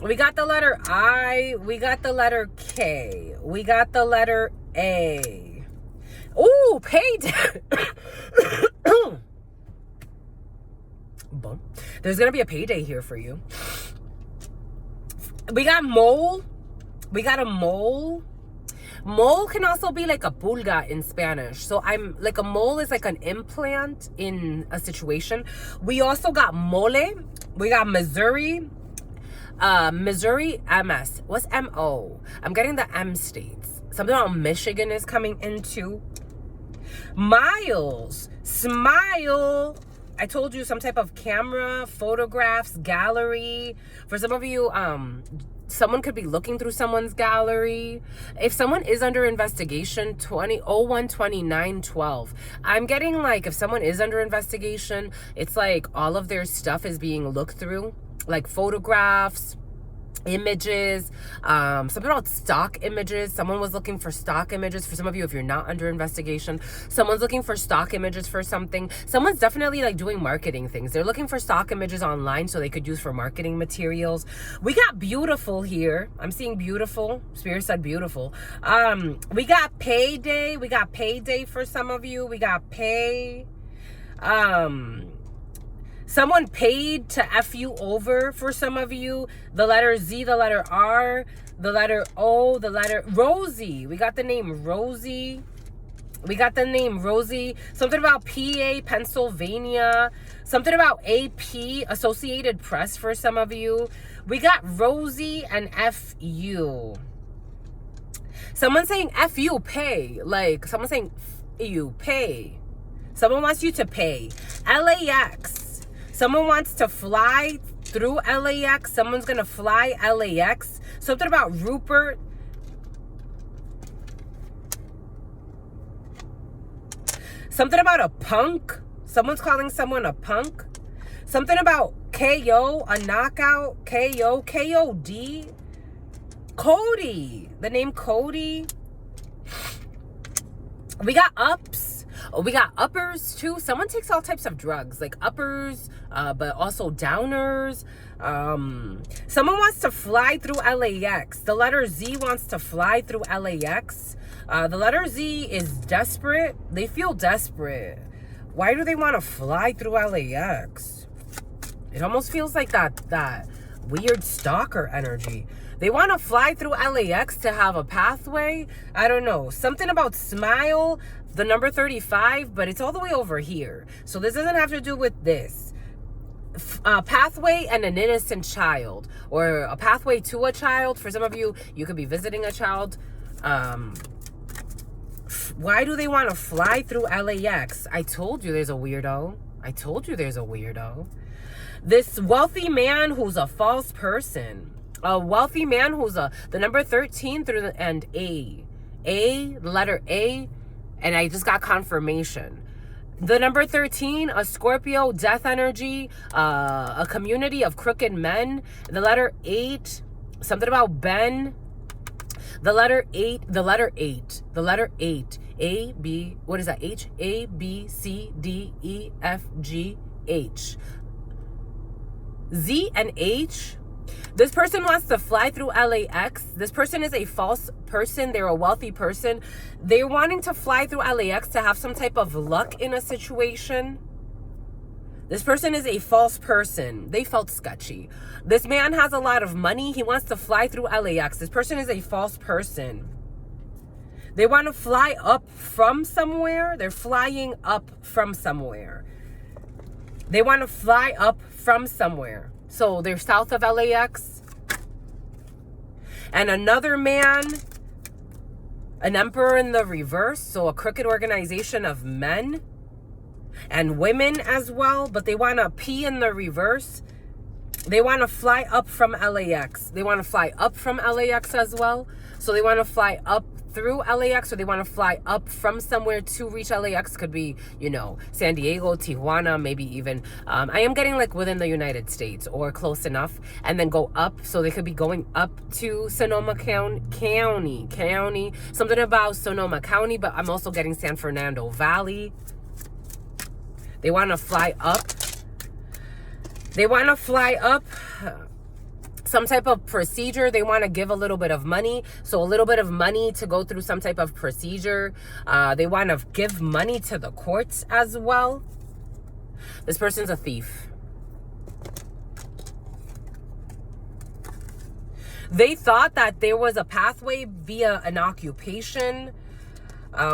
We got the letter I. We got the letter K. We got the letter A. Ooh, payday. Boom. There's going to be a payday here for you. We got mole. We got a mole. Mole can also be like a pulga in Spanish. So I'm like, a mole is like an implant in a situation. We also got mole. We got Missouri. Missouri, MS. What's M-O? I'm getting the M states. Something about Michigan is coming in too. Miles. Smile. I told you, some type of camera, photographs, gallery. For some of you, someone could be looking through someone's gallery. If someone is under investigation, 012912. I'm getting like, if someone is under investigation, it's like all of their stuff is being looked through, like photographs, images, something about stock images. Someone was looking for stock images. For some of you, if you're not under investigation, someone's looking for stock images for something. Someone's definitely like doing marketing things. They're looking for stock images online so they could use for marketing materials. We got beautiful here. I'm seeing beautiful. Spirit said beautiful. We got payday. We got payday for some of you. We got pay. Someone paid to F you over for some of you. The letter Z, the letter R, the letter O, the letter Rosie. We got the name Rosie. We got the name Rosie. Something about PA, Pennsylvania. Something about AP, Associated Press for some of you. We got Rosie and FU. Someone saying FU, pay. Like, someone saying you, pay. Someone wants you to pay. LAX. Someone wants to fly through LAX. Someone's going to fly LAX. Something about Rupert. Something about a punk. Someone's calling someone a punk. Something about KO, a knockout. KO, KOD. Cody. The name Cody. We got ups. Oh, we got uppers too. Someone takes all types of drugs, like uppers, but also downers. Someone wants to fly through LAX. The letter Z wants to fly through LAX. The letter Z is desperate. They feel desperate. Why do they want to fly through LAX? It almost feels like that weird stalker energy. They want to fly through LAX to have a pathway. I don't know. Something about smile, the number 35, but it's all the way over here. So this doesn't have to do with this. Pathway and an innocent child, or a pathway to a child. For some of you, you could be visiting a child. Why do they want to fly through LAX? I told you there's a weirdo. I told you there's a weirdo. This wealthy man who's a false person. A wealthy man who's the number 13 through the and A, the letter A, and I just got confirmation. The number 13, a Scorpio, death energy, a community of crooked men. The letter 8, something about Ben. The letter 8, the letter 8, the letter 8, A, B, what is that? H, A, B, C, D, E, F, G, H. Z and H. This person wants to fly through LAX. This person is a false person. They're a wealthy person. They're wanting to fly through LAX to have some type of luck in a situation. This person is a false person. They felt sketchy. This man has a lot of money. He wants to fly through LAX. This person is a false person. They want to fly up from somewhere. They're flying up from somewhere. They want to fly up from somewhere. So they're south of LAX. And another man, an emperor in the reverse. So a crooked organization of men and women as well. But they want to pee in the reverse. They want to fly up from LAX. They want to fly up from LAX as well. So they want to fly up through LAX, or they want to fly up from somewhere to reach LAX. Could be, you know, San Diego, Tijuana, maybe even, I am getting like within the United States or close enough, and then go up. So they could be going up to Sonoma County, something about Sonoma County, but I'm also getting San Fernando Valley. They want to fly up. They want to fly up. Some type of procedure. They want to give a little bit of money. So a little bit of money to go through some type of procedure. They want to give money to the courts as well. This person's a thief. They thought that there was a pathway via an occupation.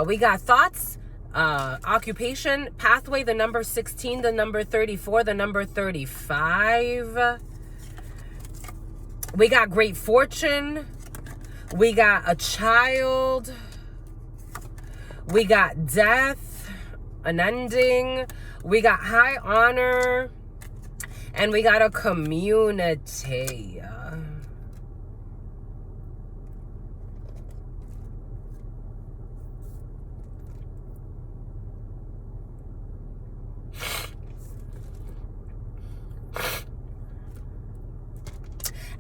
We got thoughts, occupation, pathway, the number 16, the number 34, the number 35. We got great fortune. We got a child. We got death, an ending. We got high honor. And we got a community.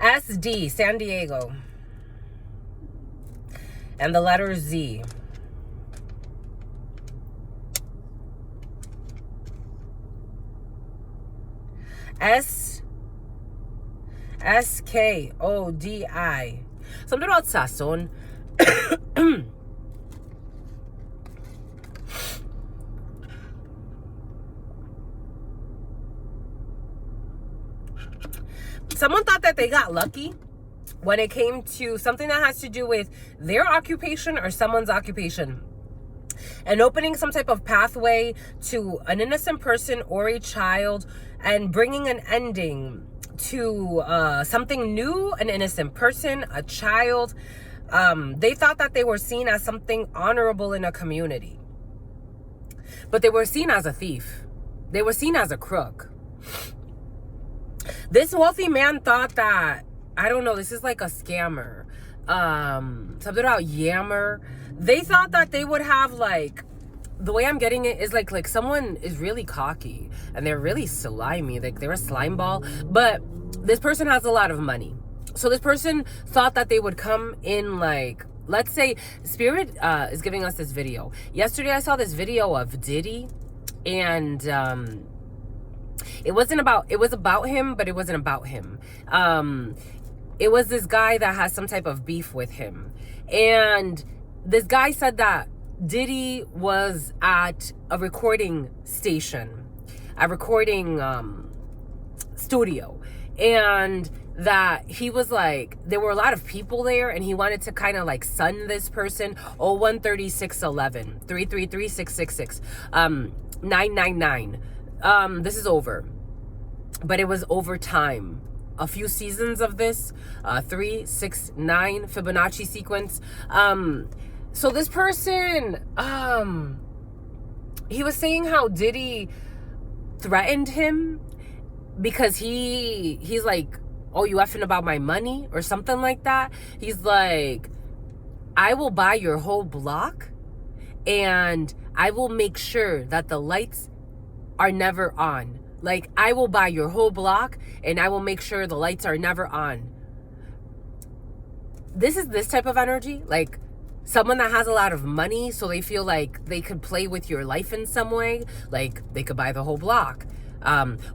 SD, San Diego. And the letter Z. SKODI. Something about Sasson. Someone thought that they got lucky when it came to something that has to do with their occupation or someone's occupation, and opening some type of pathway to an innocent person or a child, and bringing an ending to something new, an innocent person, a child. They thought that they were seen as something honorable in a community, but they were seen as a thief. They were seen as a crook. This wealthy man thought that, I don't know, this is like a scammer. Something about yammer. They thought that they would have, like, the way I'm getting it is like someone is really cocky and they're really slimy. Like they're a slime ball. But this person has a lot of money. So this person thought that they would come in, like, let's say Spirit is giving us this video. Yesterday I saw this video of Diddy, and it was about him, but it wasn't about him. It was this guy that has some type of beef with him. And this guy said that Diddy was at a recording station, a recording studio. And that he was like, there were a lot of people there, and he wanted to kind of like sun this person. 013611 333 666 999. This is over, but it was over time. A few seasons of this, 3, 6, 9 Fibonacci sequence. So this person, he was saying how Diddy threatened him because he's like, oh, you effing about my money or something like that. He's like, I will buy your whole block, and I will make sure that the lights are never on. Like, I will buy your whole block, and I will make sure the lights are never on. This is this type of energy. Like, someone that has a lot of money, so they feel like they could play with your life in some way. Like, they could buy the whole block.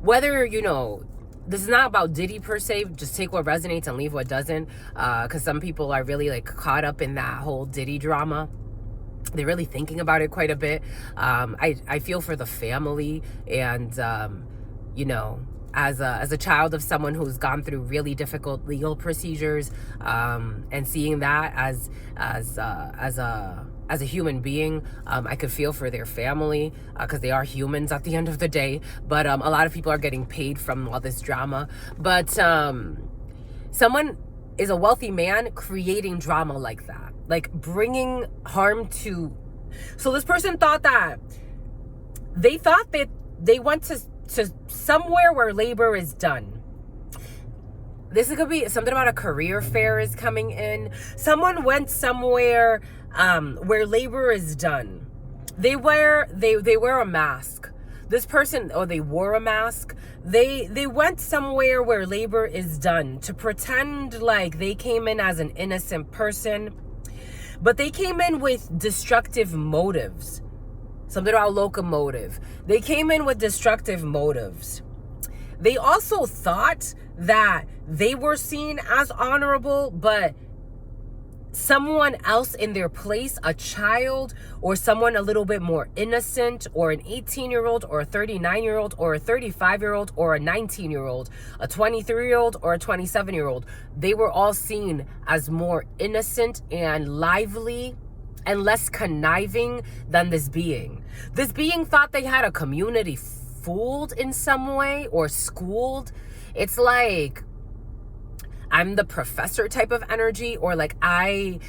Whether, you know, this is not about Diddy per se. Just take what resonates and leave what doesn't. Because some people are really like caught up in that whole Diddy drama. They're really thinking about it quite a bit. I feel for the family, and you know, as a child of someone who's gone through really difficult legal procedures, and seeing that as a human being, I could feel for their family, because they are humans at the end of the day. But a lot of people are getting paid from all this drama. But someone is a wealthy man creating drama like that, like bringing harm to. So this person thought that they went to somewhere where labor is done. This could be something about a career fair is coming in. Someone went somewhere where labor is done. They wear a mask. This person, or they wore a mask. They went somewhere where labor is done to pretend like they came in as an innocent person, but they came in with destructive motives. Something about locomotive. They came in with destructive motives. They also thought that they were seen as honorable, but someone else in their place, a child or someone a little bit more innocent, or an 18-year-old or a 39-year-old or a 35-year-old or a 19-year-old, a 23-year-old or a 27-year-old, they were all seen as more innocent and lively and less conniving than this being. This being thought they had a community fooled in some way or schooled. It's like, I'm the professor type of energy, or like I'm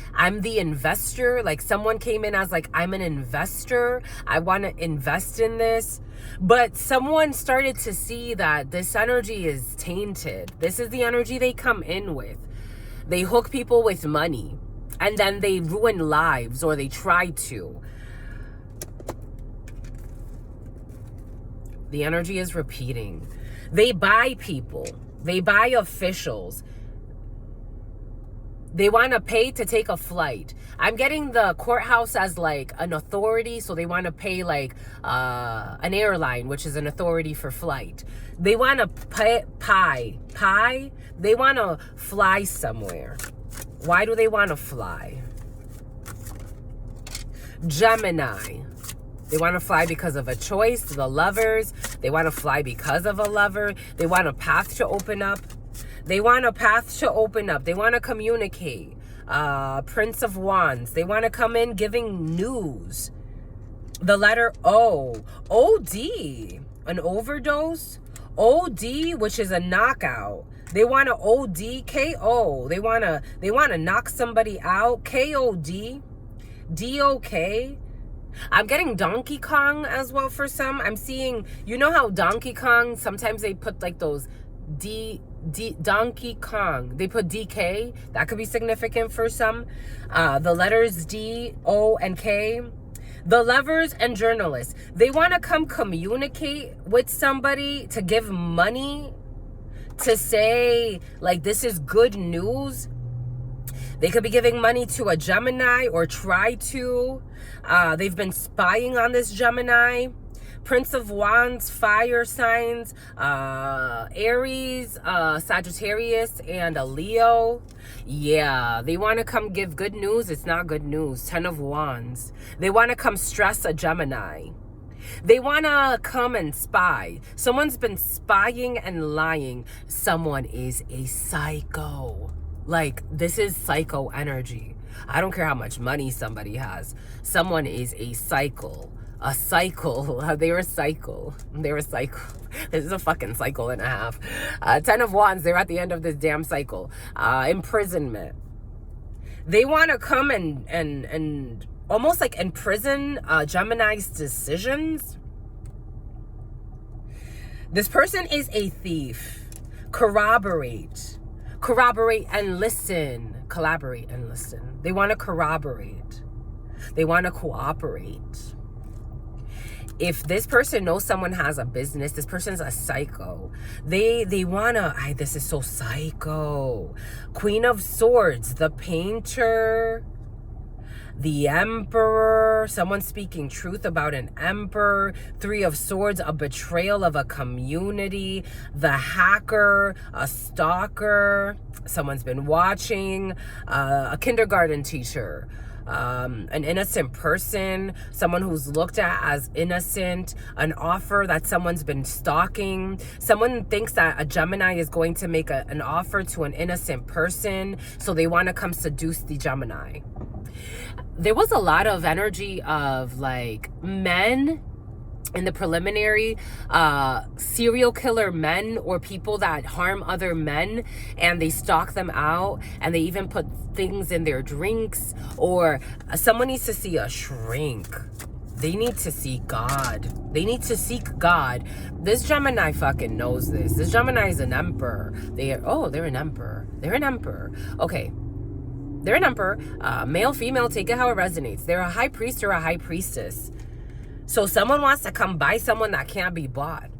the investor. Like someone came in as like, I'm an investor, I want to invest in this. But someone started to see that this energy is tainted. This is the energy they come in with. They hook people with money, and then they ruin lives, or they try to. The energy is repeating. They buy people. They buy officials. They want to pay to take a flight. I'm getting the courthouse as like an authority, so they want to pay like an airline, which is an authority for flight. They want to pay. They want to fly somewhere. Why do they want to fly? Gemini. They want to fly because of a choice. The Lovers. They want to fly because of a lover. They want a path to open up. They want a path to open up. They want to communicate. Prince of Wands. They want to come in giving news. The letter O. OD. An overdose. OD, which is a knockout. They want to OD. KO. They want to knock somebody out. KOD. DOK. I'm getting Donkey Kong as well for some. I'm seeing, you know how Donkey Kong, sometimes they put like those Donkey Kong. They put DK. That could be significant for some. The letters D, O, and K. The Lovers and journalists. They want to come communicate with somebody to give money, to say like this is good news. They could be giving money to a Gemini, or try to. They've been spying on this Gemini. Prince of Wands, fire signs, Aries, Sagittarius, and a Leo. Yeah, they want to come give good news. It's not good news. 10 of Wands. They want to come stress a Gemini. They want to come and spy. Someone's been spying and lying. Someone is a psycho. Like, this is psycho energy. I don't care how much money somebody has. Someone is a cycle. A cycle. They're a cycle. They're a cycle. This is a fucking cycle and a half. 10 of Wands. They're at the end of this damn cycle. Imprisonment. They want to come and almost like imprison Gemini's decisions. This person is a thief. Corroborate and listen. Collaborate and listen. They want to corroborate. They want to cooperate. If this person knows someone has a business, this person's a psycho. They wanna, this is so psycho. Queen of Swords, the painter. The Emperor, someone speaking truth about an emperor. Three of Swords, a betrayal of a community. The Hacker, a stalker. Someone's been watching. A kindergarten teacher. An innocent person, someone who's looked at as innocent, an offer that someone's been stalking. Someone thinks that a Gemini is going to make an offer to an innocent person, so they want to come seduce the Gemini. There was a lot of energy of like men in the preliminary, serial killer men or people that harm other men, and they stalk them out, and they even put things in their drinks. Or someone needs to see a shrink. They need to see God. They need to seek God. This Gemini fucking knows this. This Gemini is an emperor. They're an emperor. They're an emperor. Okay. They're an emperor. Male, female, take it how it resonates. They're a high priest or a high priestess. So someone wants to come by someone that can't be bought.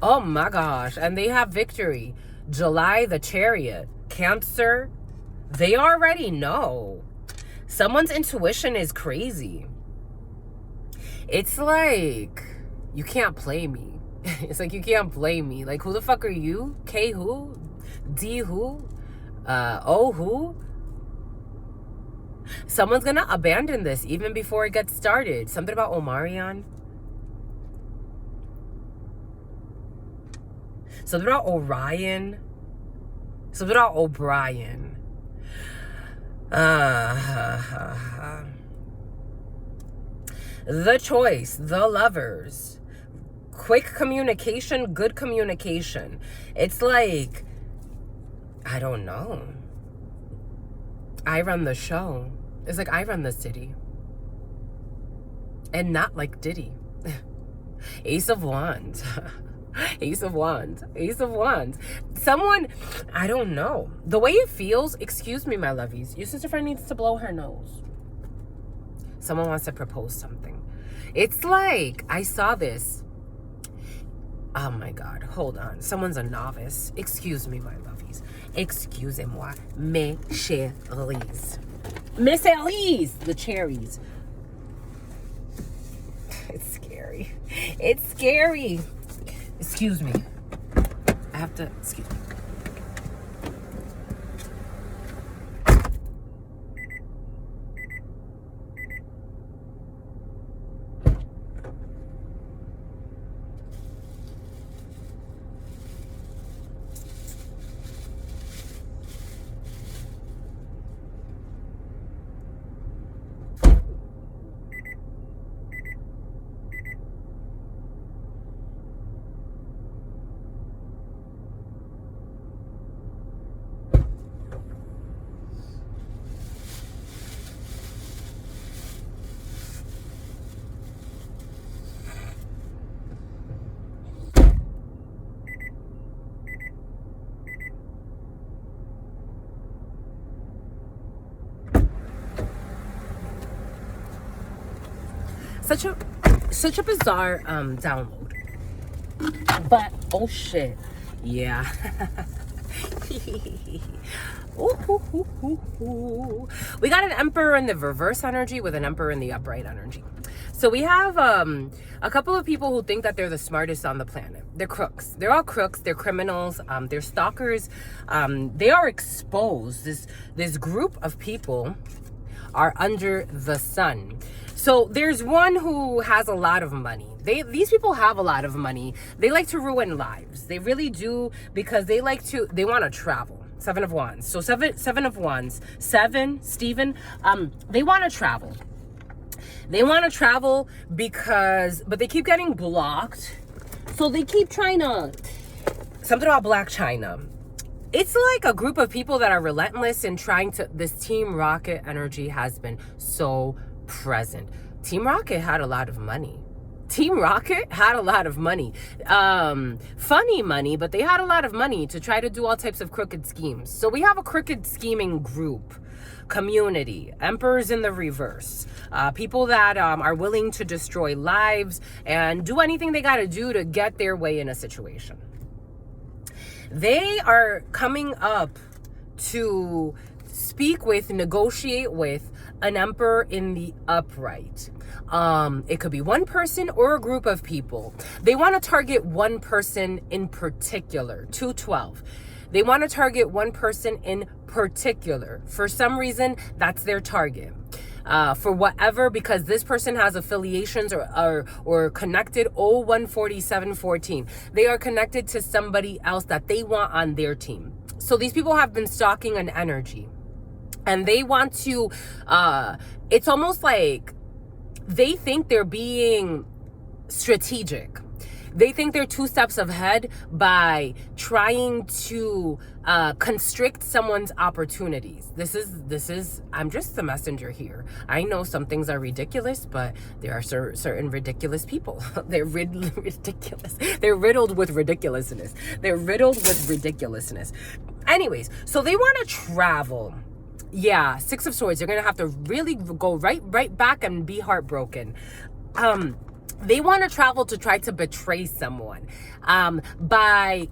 Oh my gosh. And they have victory. July, the Chariot. Cancer, they already know. Someone's intuition is crazy. It's like, you can't play me. It's like, you can't play me. Like, who the fuck are you? K who? D who? O who? Someone's gonna abandon this even before it gets started. Something about Omarion. Something about Orion. Something about O'Brien. The Choice. The Lovers. Quick communication. Good communication. It's like, I don't know. I run the show. It's like I run the city. And not like Diddy. Ace of Wands. Ace of Wands. Ace of Wands. Someone, I don't know. The way it feels, excuse me, my lovies. Your sister friend needs to blow her nose. Someone wants to propose something. It's like, I saw this. Oh my God, hold on. Someone's a novice. Excuse me, my lovies. Excusez-moi, mes chéris. Mes chéris, the cherries. It's scary. It's scary. Excuse me. I have to, excuse me. Such a bizarre download. But oh shit. Yeah. We got an Emperor in the reverse energy with an Emperor in the upright energy. So we have a couple of people who think that they're the smartest on the planet. They're crooks. They're all crooks. They're criminals. They're stalkers. They are exposed. This group of people are under the sun. So there's one who has a lot of money. These people have a lot of money. They like to ruin lives. They really do, because they want to travel. Seven of Wands. So seven of Wands. Stephen. They want to travel. They want to travel but they keep getting blocked. So they keep trying to, something about Black China. It's like a group of people that are relentless in trying to, this Team Rocket energy has been so present. Team Rocket had a lot of money. Team Rocket had a lot of money. Funny money, but they had a lot of money to try to do all types of crooked schemes. So we have a crooked scheming group. Community. Emperors in the reverse. People that are willing to destroy lives and do anything they got to do to get their way in a situation. They are coming up to speak with, negotiate with an Emperor in the upright. It could be one person or a group of people. They want to target one person in particular. 212. They want to target one person in particular. For some reason, that's their target. For whatever, because this person has affiliations or connected 014714. They are connected to somebody else that they want on their team. So these people have been stalking an energy. And they want to, it's almost like they think they're being strategic. They think they're 2 steps ahead by trying to constrict someone's opportunities. This is, I'm just the messenger here. I know some things are ridiculous, but there are certain ridiculous people. They're ridiculous. They're riddled with ridiculousness. They're riddled with ridiculousness. Anyways, so they want to travel. Yeah, 6 of Swords. You're going to have to really go right back and be heartbroken. They want to travel to try to betray someone by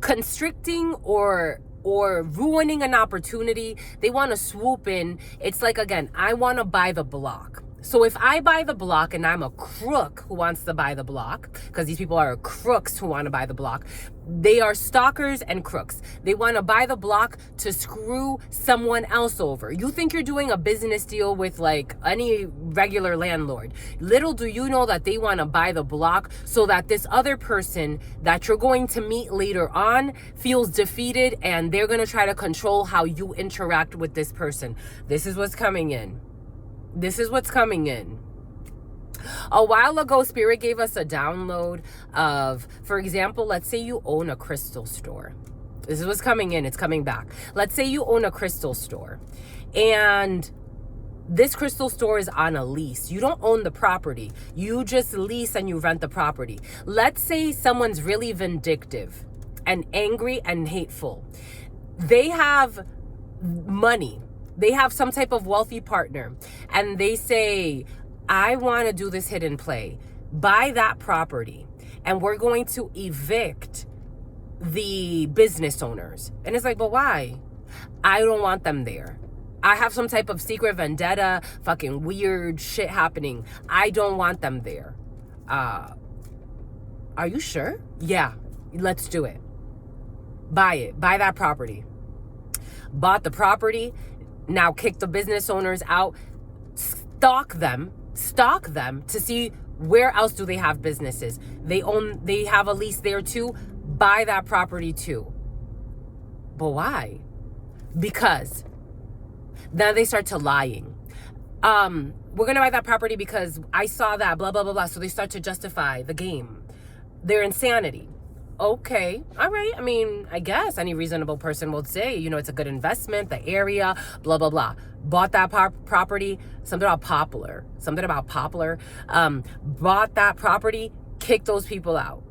constricting or ruining an opportunity. They want to swoop in. It's like, again, I want to buy the block. So if I buy the block and I'm a crook who wants to buy the block, because these people are crooks who want to buy the block, they are stalkers and crooks. They want to buy the block to screw someone else over. You think you're doing a business deal with like any regular landlord. Little do you know that they want to buy the block so that this other person that you're going to meet later on feels defeated, and they're going to try to control how you interact with this person. This is what's coming in. This is what's coming in. A while ago, Spirit gave us a download of, for example, let's say you own a crystal store. This is what's coming in. It's coming back. Let's say you own a crystal store, and this crystal store is on a lease. You don't own the property. You just lease and you rent the property. Let's say someone's really vindictive and angry and hateful. They have money. They have some type of wealthy partner, and they say, I want to do this hidden play. Buy that property, and we're going to evict the business owners. And it's like, but why? I don't want them there. I have some type of secret vendetta, fucking weird shit happening. I don't want them there. Are you sure? Yeah, let's do it. Buy it. Buy that property. Bought the property. Now kick the business owners out, stalk them to see where else do they have businesses. They have a lease there too. Buy that property too. But why? Because then they start to lying. We're gonna buy that property because I saw that, blah, blah, blah, blah. So they start to justify the game, their insanity. Okay, all right. I mean, I guess any reasonable person would say, you know, it's a good investment, the area, blah, blah, blah. Bought that property, something about popular. Bought that property, kicked those people out.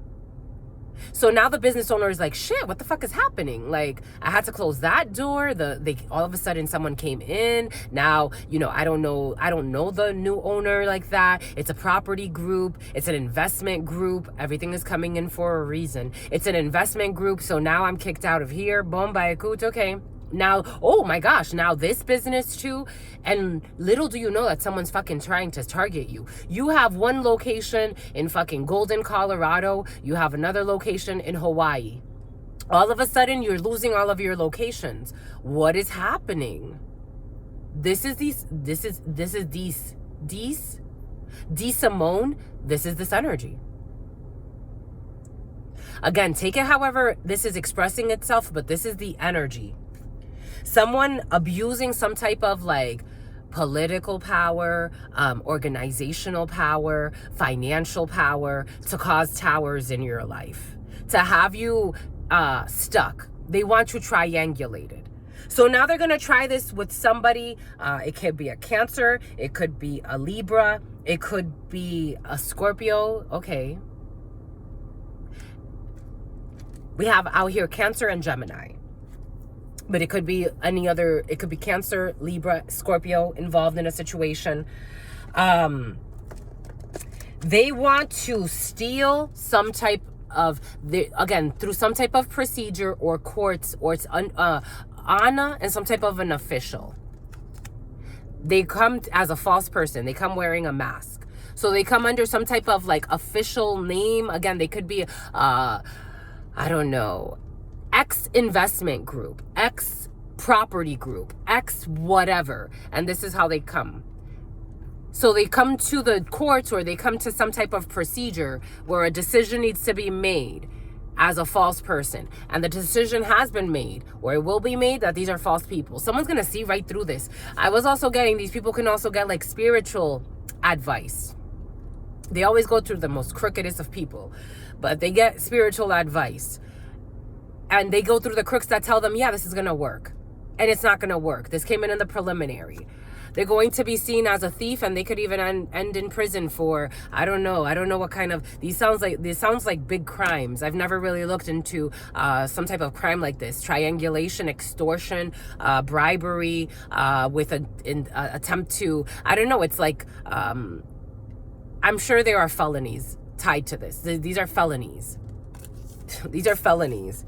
So now the business owner is like, shit, what the fuck is happening? Like, I had to close that door. They all of a sudden someone came in. Now, you know, I don't know the new owner like that. It's a property group. It's an investment group. Everything is coming in for a reason. It's an investment group. So now I'm kicked out of here. Boom, by a coot. Okay. Now, oh my gosh, now this business too. And little do you know that someone's fucking trying to target you. You have one location in fucking Golden, Colorado. You have another location in Hawaii. All of a sudden, you're losing all of your locations. What is happening? This is Simone. This is this energy. Again, take it however this is expressing itself, but this is the energy. Someone abusing some type of like political power, organizational power, financial power to cause towers in your life, to have you stuck. They want you triangulated. So now they're going to try this with somebody. It could be a Cancer. It could be a Libra. It could be a Scorpio. Okay. We have out here Cancer and Gemini. But it could be any other, it could be Cancer, Libra, Scorpio involved in a situation. They want to steal some type of, again, through some type of procedure or courts, or it's Anna and some type of an official. They come as a false person. They come wearing a mask. So they come under some type of like official name. Again, they could be, I don't know, X investment group, X property group, X whatever. And this is how they come. So they come to the courts, or they come to some type of procedure where a decision needs to be made as a false person. And the decision has been made, or it will be made, that these are false people. Someone's going to see right through this. I was also getting, these people can also get like spiritual advice. They always go through the most crookedest of people, but they get spiritual advice. And they go through the crooks that tell them, yeah, this is going to work. And it's not going to work. This came in the preliminary. They're going to be seen as a thief, and they could even end in prison for, I don't know what kind of, this sounds like big crimes. I've never really looked into some type of crime like this. Triangulation, extortion, bribery, with an attempt to, I don't know, it's like, I'm sure there are felonies tied to this. These are felonies. These are felonies.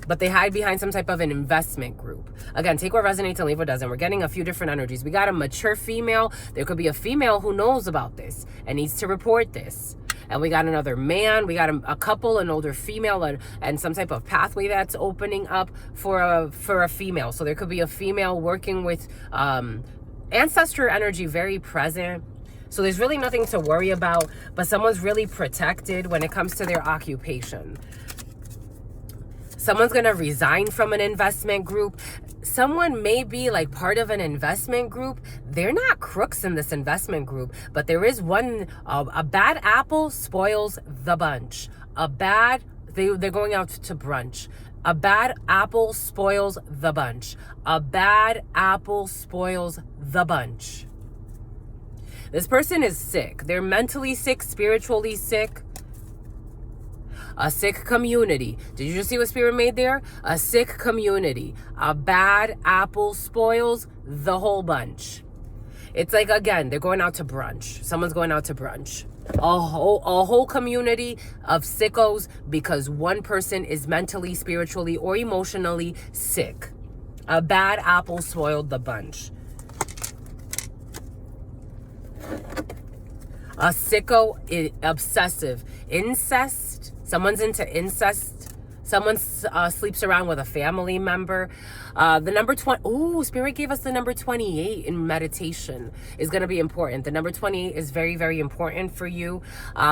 But they hide behind some type of an investment group. Again, take what resonates and leave what doesn't. We're getting a few different energies. We got a mature female. There could be a female who knows about this and needs to report this. And we got another man. We got a couple, an older female, and some type of pathway that's opening up for a female. So there could be a female working with ancestor energy very present. So there's really nothing to worry about, but someone's really protected when it comes to their occupation. Someone's going to resign from an investment group. Someone may be like part of an investment group. They're not crooks in this investment group, but there is one, a bad apple spoils the bunch. They're going out to brunch. A bad apple spoils the bunch. A bad apple spoils the bunch. This person is sick. They're mentally sick, spiritually sick. A sick community. Did you just see what Spirit made there? A sick community. A bad apple spoils the whole bunch. It's like, again, they're going out to brunch. Someone's going out to brunch. A whole community of sickos because one person is mentally, spiritually, or emotionally sick. A bad apple spoiled the bunch. A sicko is obsessive. Incest. Someone's into incest. Someone sleeps around with a family member. The number 20. Ooh, Spirit gave us the number 28 in meditation is going to be important. The number 28 is very, very important for you.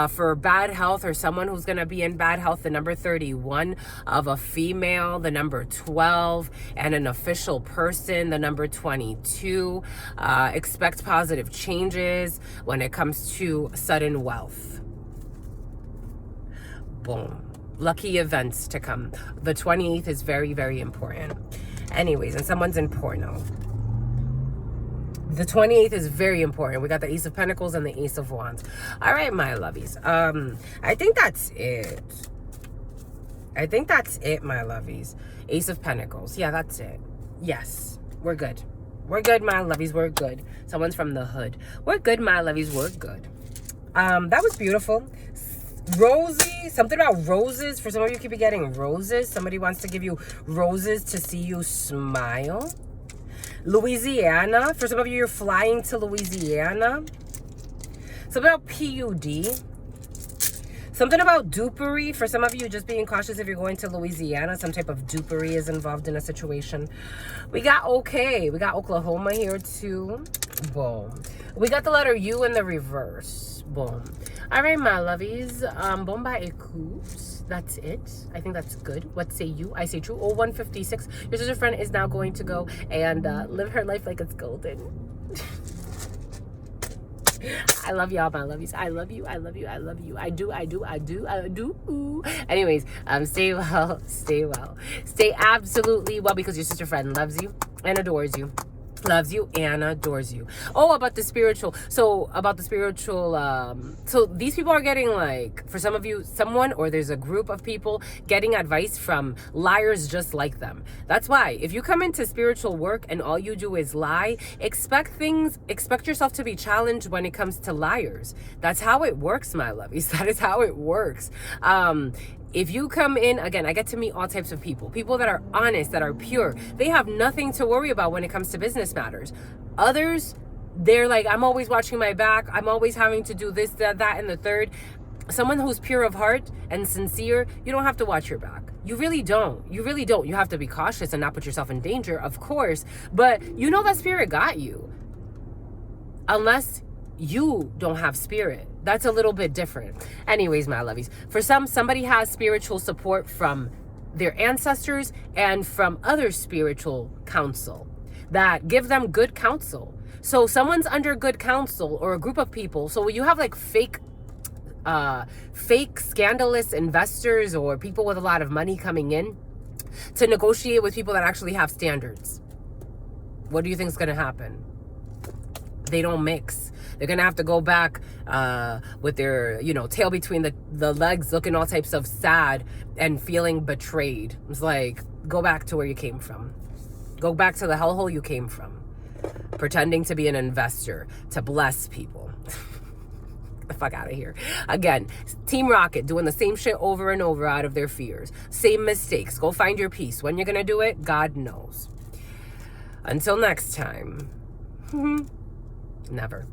For bad health or someone who's going to be in bad health, the number 31 of a female, the number 12, and an official person, the number 22. Expect positive changes when it comes to sudden wealth. Boom. Lucky events to come. The 28th is very, very important. Anyways, and someone's in porno. The 28th is very important. We got the Ace of Pentacles and the Ace of Wands. All right, my lovies. I think that's it. I think that's it, my lovies. Ace of Pentacles. Yeah, that's it. Yes, we're good. We're good, my lovies. We're good. Someone's from the hood. We're good, my lovies. We're good. That was beautiful. Rosie, something about roses. For some of you, keep getting roses. Somebody wants to give you roses to see you smile. Louisiana. For some of you, you're flying to Louisiana. Something about PUD. Something about dupery. For some of you, just being cautious if you're going to Louisiana. Some type of dupery is involved in a situation. We got okay. We got Oklahoma here too. Boom. We got the letter U in the reverse. Boom. All right, my lovies. Bomba écoute. That's it. I think that's good. What say you? I say true. 0156. Your sister friend is now going to go and live her life like it's golden. I love y'all, my lovies. I love you. I love you. I love you. I do. I do. I do. I do. Ooh. Anyways, stay well. Stay well. Stay absolutely well because your sister friend loves you and adores you. Loves you and adores you. Oh, about the spiritual. So these people are getting, like, for some of you, someone, or there's a group of people getting advice from liars just like them. That's why if you come into spiritual work and all you do is lie, expect yourself to be challenged when it comes to liars. That's how it works, my lovies. That is how it works. If you come in, again, I get to meet all types of people. People that are honest, that are pure. They have nothing to worry about when it comes to business matters. Others they're like, I'm always watching my back. I'm always having to do this, that, and the third. Someone who's pure of heart and sincere, you don't have to watch your back. You really don't. You really don't. You have to be cautious and not put yourself in danger, of course. But you know that spirit got you. Unless you don't have spirit. That's a little bit different. Anyways, my lovies. For somebody has spiritual support from their ancestors and from other spiritual counsel that give them good counsel. So someone's under good counsel, or a group of people. So you have like fake scandalous investors or people with a lot of money coming in to negotiate with people that actually have standards. What do you think is going to happen? They don't mix. They're going to have to go back with their, tail between the legs, looking all types of sad and feeling betrayed. It's like, go back to where you came from. Go back to the hellhole you came from. Pretending to be an investor, to bless people. The fuck out of here. Again, Team Rocket doing the same shit over and over out of their fears. Same mistakes. Go find your peace. When you're going to do it, God knows. Until next time. Never.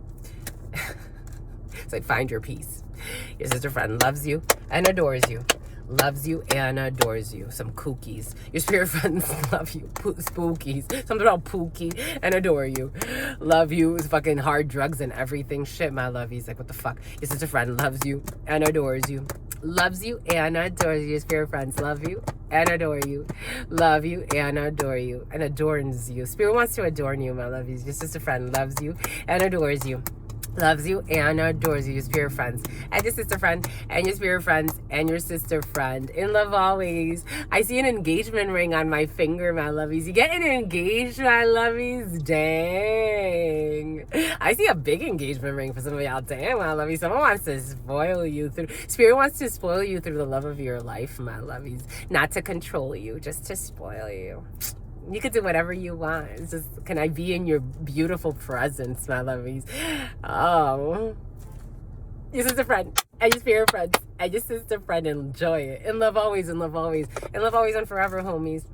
It's like, find your peace. Your sister friend loves you and adores you. Loves you and adores you. Some kookies. Your spirit friends love you. Spookies. Something about pookie and adore you. Love you. It's fucking hard drugs and everything. Shit, my lovies. Like, what the fuck? Your sister friend loves you and adores you. Loves you and adores you. Your spirit friends love you and adore you. Love you and adore you. And adorns you. Spirit wants to adorn you, my lovies. Your sister friend loves you and adores you. Loves you and adores you, your spirit friends, and your sister friend, and your spirit friends, and your sister friend. In love always. I see an engagement ring on my finger, my lovies. You getting engaged, my lovies? Dang. I see a big engagement ring for some of y'all. Damn, my lovies. Someone wants to spoil you through. Spirit wants to spoil you through the love of your life, my lovies. Not to control you, just to spoil you. You could do whatever you want. It's just, can I be in your beautiful presence, my lovies? Oh. Your sister friend, and your spirit friends, and your sister friend. Enjoy it. In love always, in love always. In love always and forever, homies.